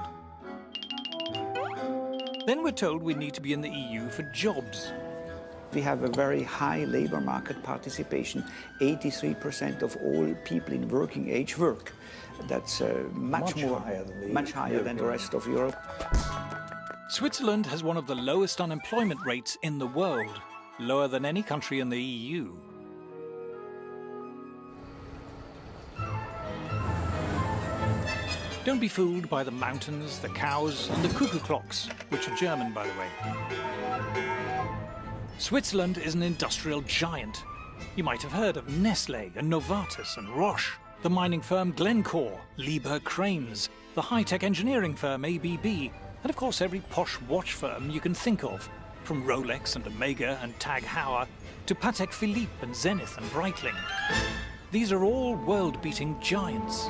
Then we're told we need to be in the EU for jobs. We have a very high labor market participation. 83% of all people in working age work. That's much higher than the rest of Europe. Switzerland has one of the lowest unemployment rates in the world, lower than any country in the EU. Don't be fooled by the mountains, the cows, and the cuckoo clocks, which are German, by the way. Switzerland is an industrial giant. You might have heard of Nestle and Novartis and Roche, the mining firm Glencore, Liebherr Cranes, the high-tech engineering firm ABB, and of course every posh watch firm you can think of, from Rolex and Omega and Tag Heuer to Patek Philippe and Zenith and Breitling. These are all world-beating giants.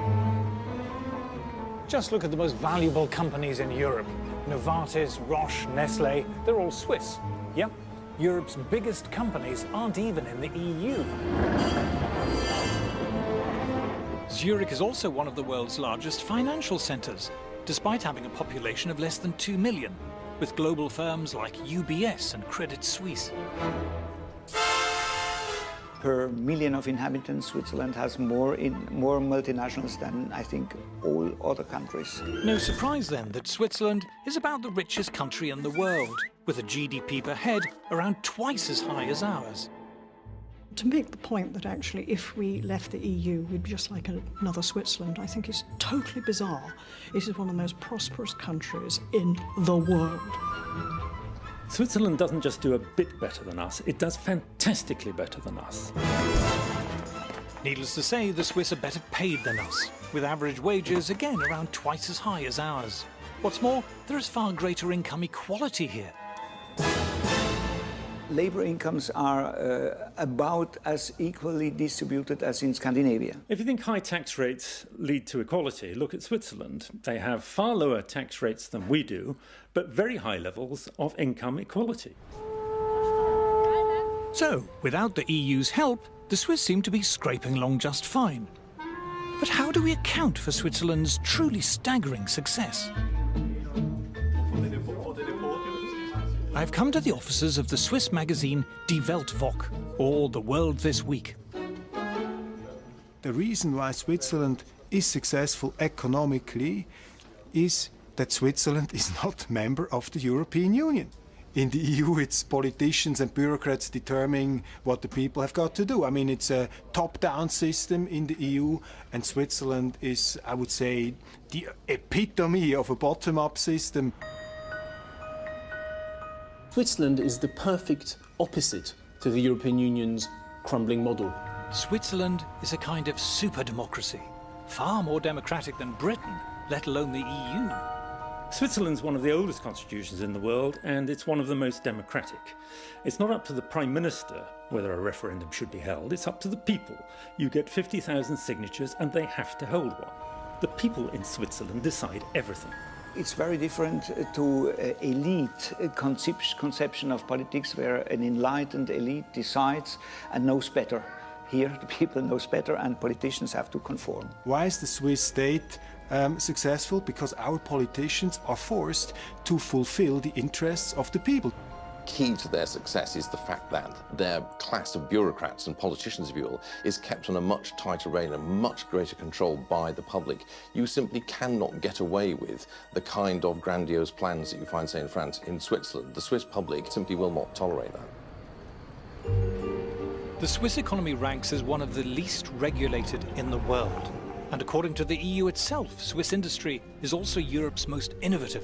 Just look at the most valuable companies in Europe. Novartis, Roche, Nestle, they're all Swiss. Yep, Europe's biggest companies aren't even in the EU. Zurich is also one of the world's largest financial centres, despite having a population of less than 2 million, with global firms like UBS and Credit Suisse. Per million of inhabitants, Switzerland has more multinationals than, I think, all other countries. No surprise then that Switzerland is about the richest country in the world, with a GDP per head around twice as high as ours. To make the point that actually if we left the EU we'd be just like another Switzerland, I think is totally bizarre. It is one of the most prosperous countries in the world. Switzerland doesn't just do a bit better than us, it does fantastically better than us. Needless to say, the Swiss are better paid than us, with average wages again around twice as high as ours. What's more, there is far greater income equality here. Labour incomes are about as equally distributed as in Scandinavia. If you think high tax rates lead to equality, look at Switzerland. They have far lower tax rates than we do, but very high levels of income equality. So, without the EU's help, the Swiss seem to be scraping along just fine. But how do we account for Switzerland's truly staggering success? I've come to the offices of the Swiss magazine Die Weltwoche, or The World This Week. The reason why Switzerland is successful economically is that Switzerland is not a member of the European Union. In the EU, it's politicians and bureaucrats determining what the people have got to do. I mean, it's a top-down system in the EU, and Switzerland is, I would say, the epitome of a bottom-up system. Switzerland is the perfect opposite to the European Union's crumbling model. Switzerland is a kind of super-democracy, far more democratic than Britain, let alone the EU. Switzerland's one of the oldest constitutions in the world, and it's one of the most democratic. It's not up to the Prime Minister whether a referendum should be held, it's up to the people. You get 50,000 signatures and they have to hold one. The people in Switzerland decide everything. It's very different to elite conception of politics, where an enlightened elite decides and knows better. Here, the people knows better, and politicians have to conform. Why is the Swiss state successful? Because our politicians are forced to fulfill the interests of the people. Key to their success is the fact that their class of bureaucrats and politicians, if you will, is kept on a much tighter rein and much greater control by the public. You simply cannot get away with the kind of grandiose plans that you find, say, in France, in Switzerland. The Swiss public simply will not tolerate that. The Swiss economy ranks as one of the least regulated in the world. And according to the EU itself, Swiss industry is also Europe's most innovative.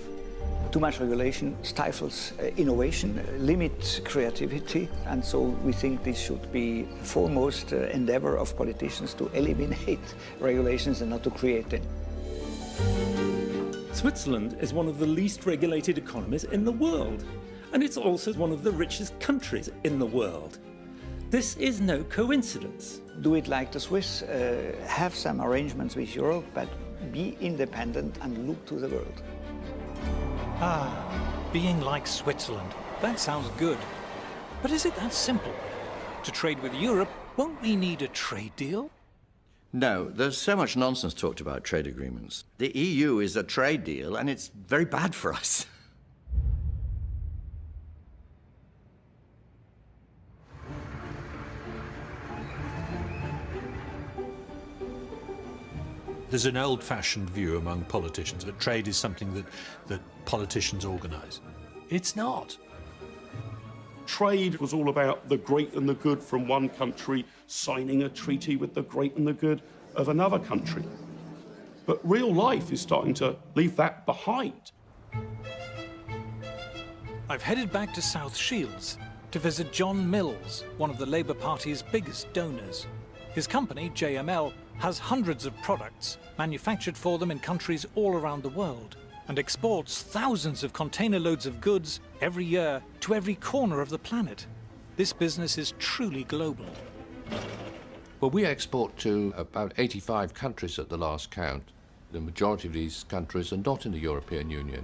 Too much regulation stifles innovation, limits creativity, and so we think this should be the foremost endeavor of politicians to eliminate regulations and not to create them. Switzerland is one of the least regulated economies in the world, and it's also one of the richest countries in the world. This is no coincidence. Do it like the Swiss, have some arrangements with Europe, but be independent and look to the world. Ah, being like Switzerland. That sounds good. But is it that simple? To trade with Europe, won't we need a trade deal? No, there's so much nonsense talked about trade agreements. The EU is a trade deal, and it's very bad for us. There's an old-fashioned view among politicians that trade is something that politicians organise. It's not. Trade was all about the great and the good from one country signing a treaty with the great and the good of another country. But real life is starting to leave that behind. I've headed back to South Shields to visit John Mills, one of the Labour Party's biggest donors. His company, JML, has hundreds of products manufactured for them in countries all around the world and exports thousands of container loads of goods every year to every corner of the planet. This business is truly global. Well, we export to about 85 countries at the last count. The majority of these countries are not in the European Union.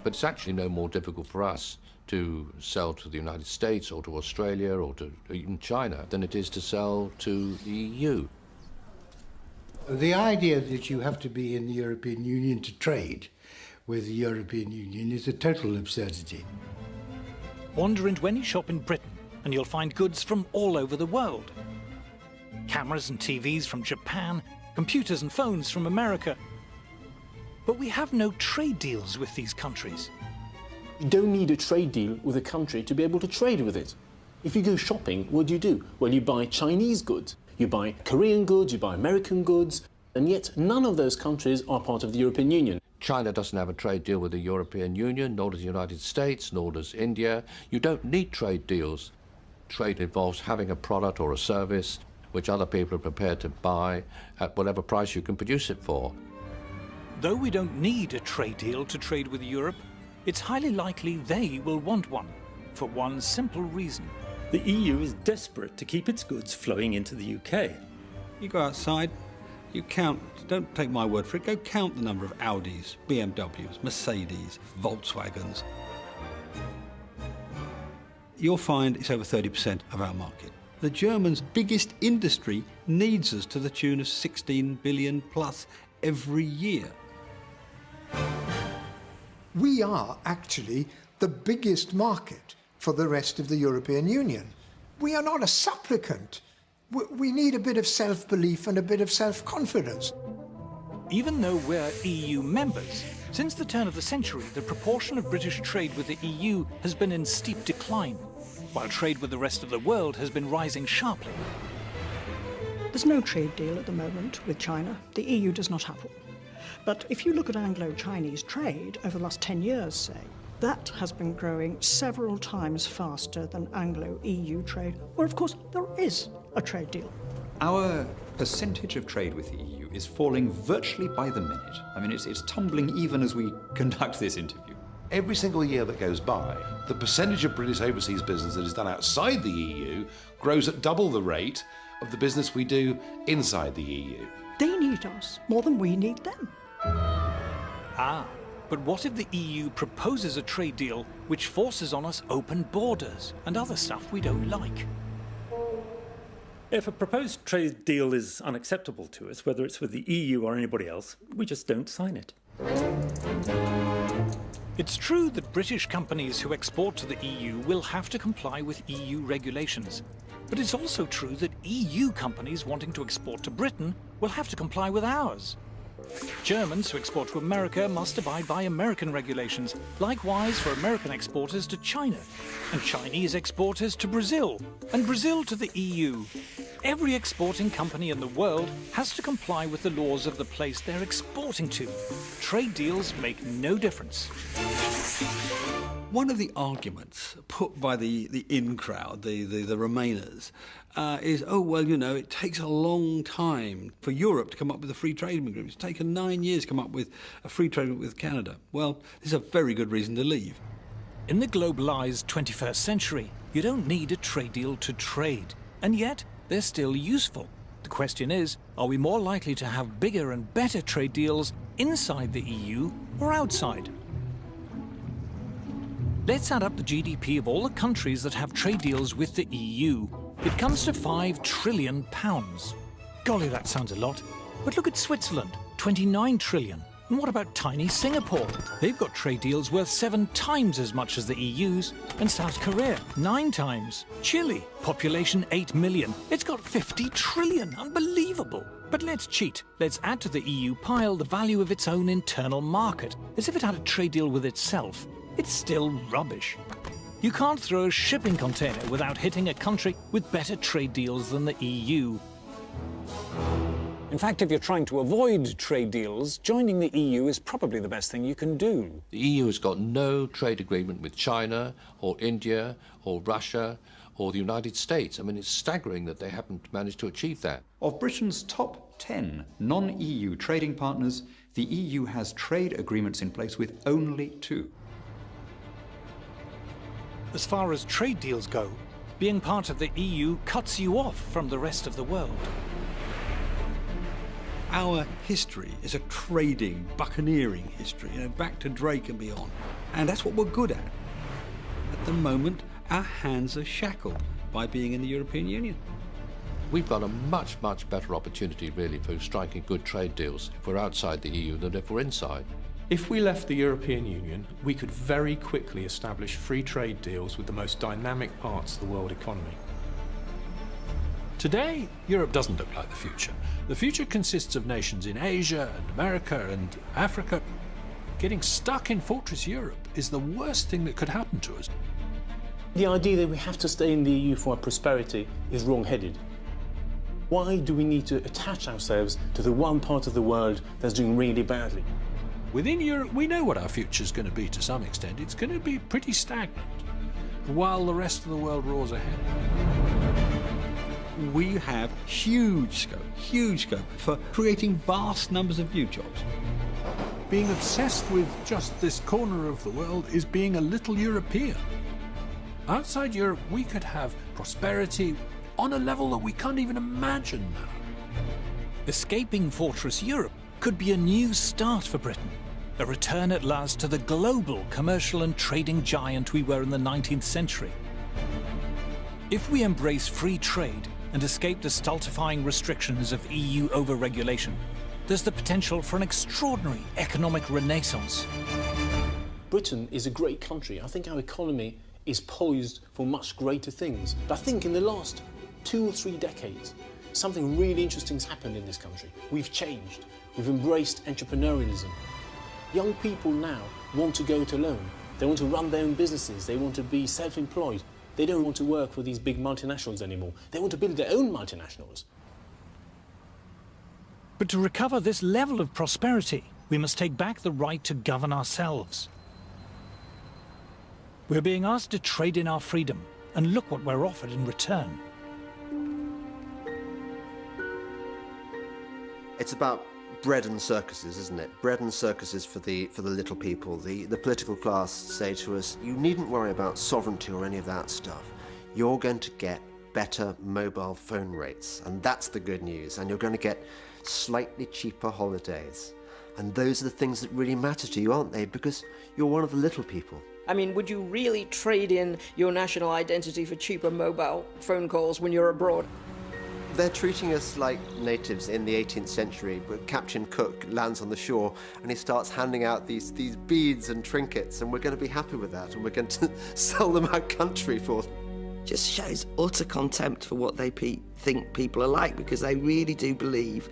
But it's actually no more difficult for us to sell to the United States or to Australia or to even China than it is to sell to the EU. The idea that you have to be in the European Union to trade with the European Union is a total absurdity. Wander into any shop in Britain and you'll find goods from all over the world. Cameras and TVs from Japan, computers and phones from America. But we have no trade deals with these countries. You don't need a trade deal with a country to be able to trade with it. If you go shopping, what do? Well, you buy Chinese goods, you buy Korean goods, you buy American goods, and yet none of those countries are part of the European Union. China doesn't have a trade deal with the European Union, nor does the United States, nor does India. You don't need trade deals. Trade involves having a product or a service which other people are prepared to buy at whatever price you can produce it for. Though we don't need a trade deal to trade with Europe, it's highly likely they will want one. for one simple reason. The EU is desperate to keep its goods flowing into the UK. You go outside, you count, don't take my word for it, go count the number of Audis, BMWs, Mercedes, Volkswagens. You'll find it's over 30% of our market. The Germans' biggest industry needs us to the tune of 16 billion plus every year. We are actually the biggest market for the rest of the European Union. We are not a supplicant. We need a bit of self-belief and a bit of self-confidence. Even though we're EU members, since the turn of the century, the proportion of British trade with the EU has been in steep decline, while trade with the rest of the world has been rising sharply. There's no trade deal at the moment with China. The EU does not have one. But if you look at Anglo-Chinese trade over the last 10 years, say, that has been growing several times faster than Anglo-EU trade, where of course there is a trade deal. Our percentage of trade with the EU is falling virtually by the minute. I mean, it's tumbling even as we conduct this interview. Every single year that goes by, the percentage of British overseas business that is done outside the EU grows at double the rate of the business we do inside the EU. They need us more than we need them. But what if the EU proposes a trade deal which forces on us open borders and other stuff we don't like? If a proposed trade deal is unacceptable to us, whether it's with the EU or anybody else, we just don't sign it. It's true that British companies who export to the EU will have to comply with EU regulations. But it's also true that EU companies wanting to export to Britain will have to comply with ours. Germans who export to America must abide by American regulations, likewise for American exporters to China, and Chinese exporters to Brazil, and Brazil to the EU. Every exporting company in the world has to comply with the laws of the place they're exporting to. Trade deals make no difference. One of the arguments put by the in crowd, the Remainers, is, oh, well, you know, it takes a long time for Europe to come up with a free trade agreement. It's taken 9 years to come up with a free trade agreement with Canada. Well, this is a very good reason to leave. In the globalized 21st century, you don't need a trade deal to trade, and yet they're still useful. The question is, are we more likely to have bigger and better trade deals inside the EU or outside? Let's add up the GDP of all the countries that have trade deals with the EU. It comes to £5 trillion. Golly, that sounds a lot. But look at Switzerland, 29 trillion. And what about tiny Singapore? They've got trade deals worth 7 times as much as the EU's. And South Korea, 9 times. Chile, population 8 million. It's got 50 trillion. Unbelievable. But let's cheat. Let's add to the EU pile the value of its own internal market, as if it had a trade deal with itself. It's still rubbish. You can't throw a shipping container without hitting a country with better trade deals than the EU. In fact, if you're trying to avoid trade deals, joining the EU is probably the best thing you can do. The EU has got no trade agreement with China or India or Russia or the United States. I mean, it's staggering that they haven't managed to achieve that. Of Britain's top 10 non-EU trading partners, the EU has trade agreements in place with only 2. As far as trade deals go, being part of the EU cuts you off from the rest of the world. Our history is a trading, buccaneering history, you know, back to Drake and beyond. And that's what we're good at. At the moment, our hands are shackled by being in the European Union. We've got a much, much better opportunity, really, for striking good trade deals if we're outside the EU than if we're inside. If we left the European Union, we could very quickly establish free trade deals with the most dynamic parts of the world economy. Today, Europe doesn't look like the future. The future consists of nations in Asia and America and Africa. Getting stuck in Fortress Europe is the worst thing that could happen to us. The idea that we have to stay in the EU for our prosperity is wrong-headed. Why do we need to attach ourselves to the one part of the world that's doing really badly? Within Europe, we know what our future's going to be to some extent. It's going to be pretty stagnant, while the rest of the world roars ahead. We have huge scope for creating vast numbers of new jobs. Being obsessed with just this corner of the world is being a little European. Outside Europe, we could have prosperity on a level that we can't even imagine now. Escaping Fortress Europe could be a new start for Britain. A return at last to the global commercial and trading giant we were in the 19th century. If we embrace free trade and escape the stultifying restrictions of EU overregulation, there's the potential for an extraordinary economic renaissance. Britain is a great country. I think our economy is poised for much greater things. But I think in the last 2 or 3 decades, something really interesting has happened in this country. We've changed. We've embraced entrepreneurialism. Young people now want to go it alone. They want to run their own businesses. They want to be self-employed. They don't want to work for these big multinationals anymore. They want to build their own multinationals. But to recover this level of prosperity, we must take back the right to govern ourselves. We're being asked to trade in our freedom, and look what we're offered in return. It's about bread and circuses, isn't it? Bread and circuses for the little people. The political class say to us, you needn't worry about sovereignty or any of that stuff. You're going to get better mobile phone rates, and that's the good news. And you're going to get slightly cheaper holidays. And those are the things that really matter to you, aren't they? Because you're one of the little people. I mean, would you really trade in your national identity for cheaper mobile phone calls when you're abroad? They're treating us like natives in the 18th century, but Captain Cook lands on the shore and he starts handing out these beads and trinkets, and we're going to be happy with that, and we're going to sell them our country for. Just shows utter contempt for what they think people are like, because they really do believe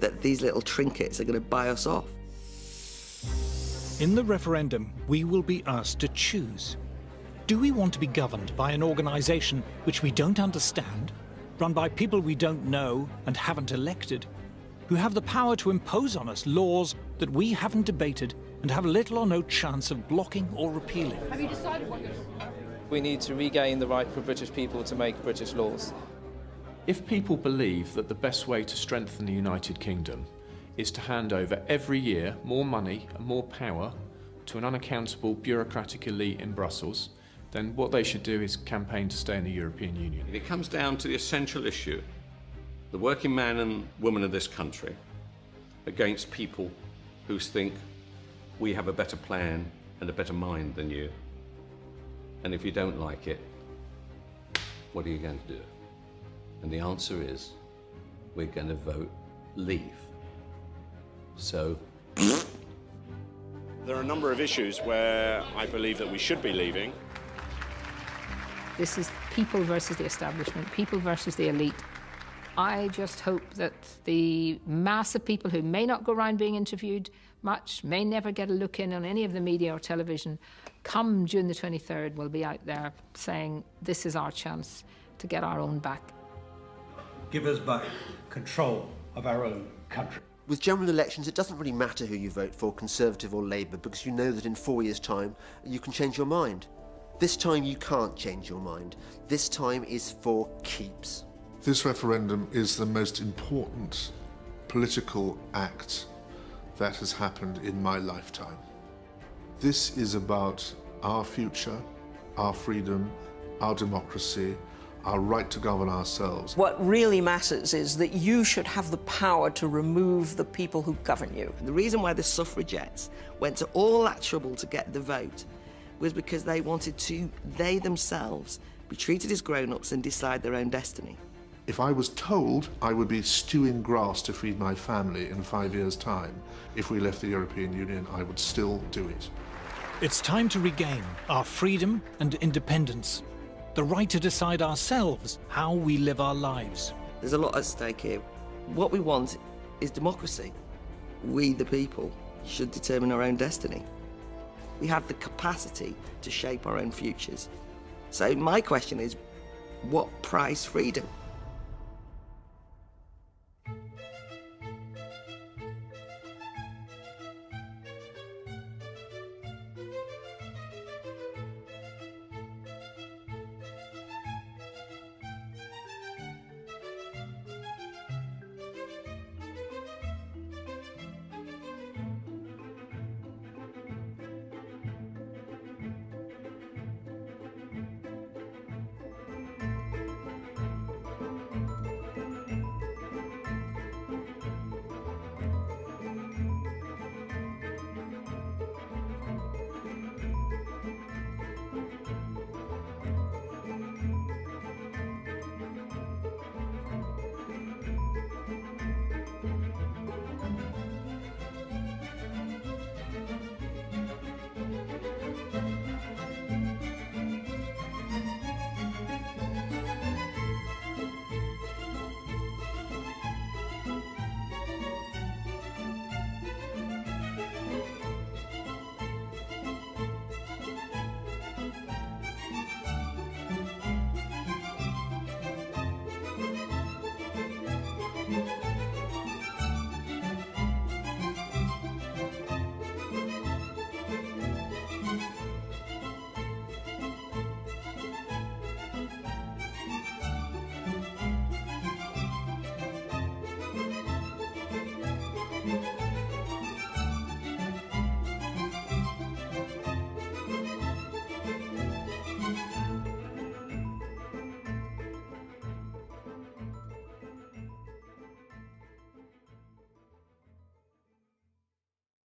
that these little trinkets are going to buy us off. In the referendum, we will be asked to choose. Do we want to be governed by an organisation which we don't understand, run by people we don't know and haven't elected, who have the power to impose on us laws that we haven't debated and have little or no chance of blocking or repealing? Have you decided what you're... We need to regain the right for British people to make British laws. If people believe that the best way to strengthen the United Kingdom is to hand over every year more money and more power to an unaccountable bureaucratic elite in Brussels, then what they should do is campaign to stay in the European Union. It comes down to the essential issue, the working man and woman of this country against people who think we have a better plan and a better mind than you. And if you don't like it, what are you going to do? And the answer is, we're going to vote leave. So... There are a number of issues where I believe that we should be leaving. This is people versus the establishment, people versus the elite. I just hope that the mass of people who may not go around being interviewed much, may never get a look in on any of the media or television, come June the 23rd, will be out there saying, this is our chance to get our own back. Give us back control of our own country. With general elections, it doesn't really matter who you vote for, Conservative or Labour, because you know that in 4 years' time, you can change your mind. This time you can't change your mind. This time is for keeps. This referendum is the most important political act that has happened in my lifetime. This is about our future, our freedom, our democracy, our right to govern ourselves. What really matters is that you should have the power to remove the people who govern you. The reason why the suffragettes went to all that trouble to get the vote was because they wanted to, they themselves, be treated as grown-ups and decide their own destiny. If I was told I would be stewing grass to feed my family in 5 years' time, if we left the European Union, I would still do it. It's time to regain our freedom and independence, the right to decide ourselves how we live our lives. There's a lot at stake here. What we want is democracy. We, the people, should determine our own destiny. We have the capacity to shape our own futures. So my question is, what price freedom?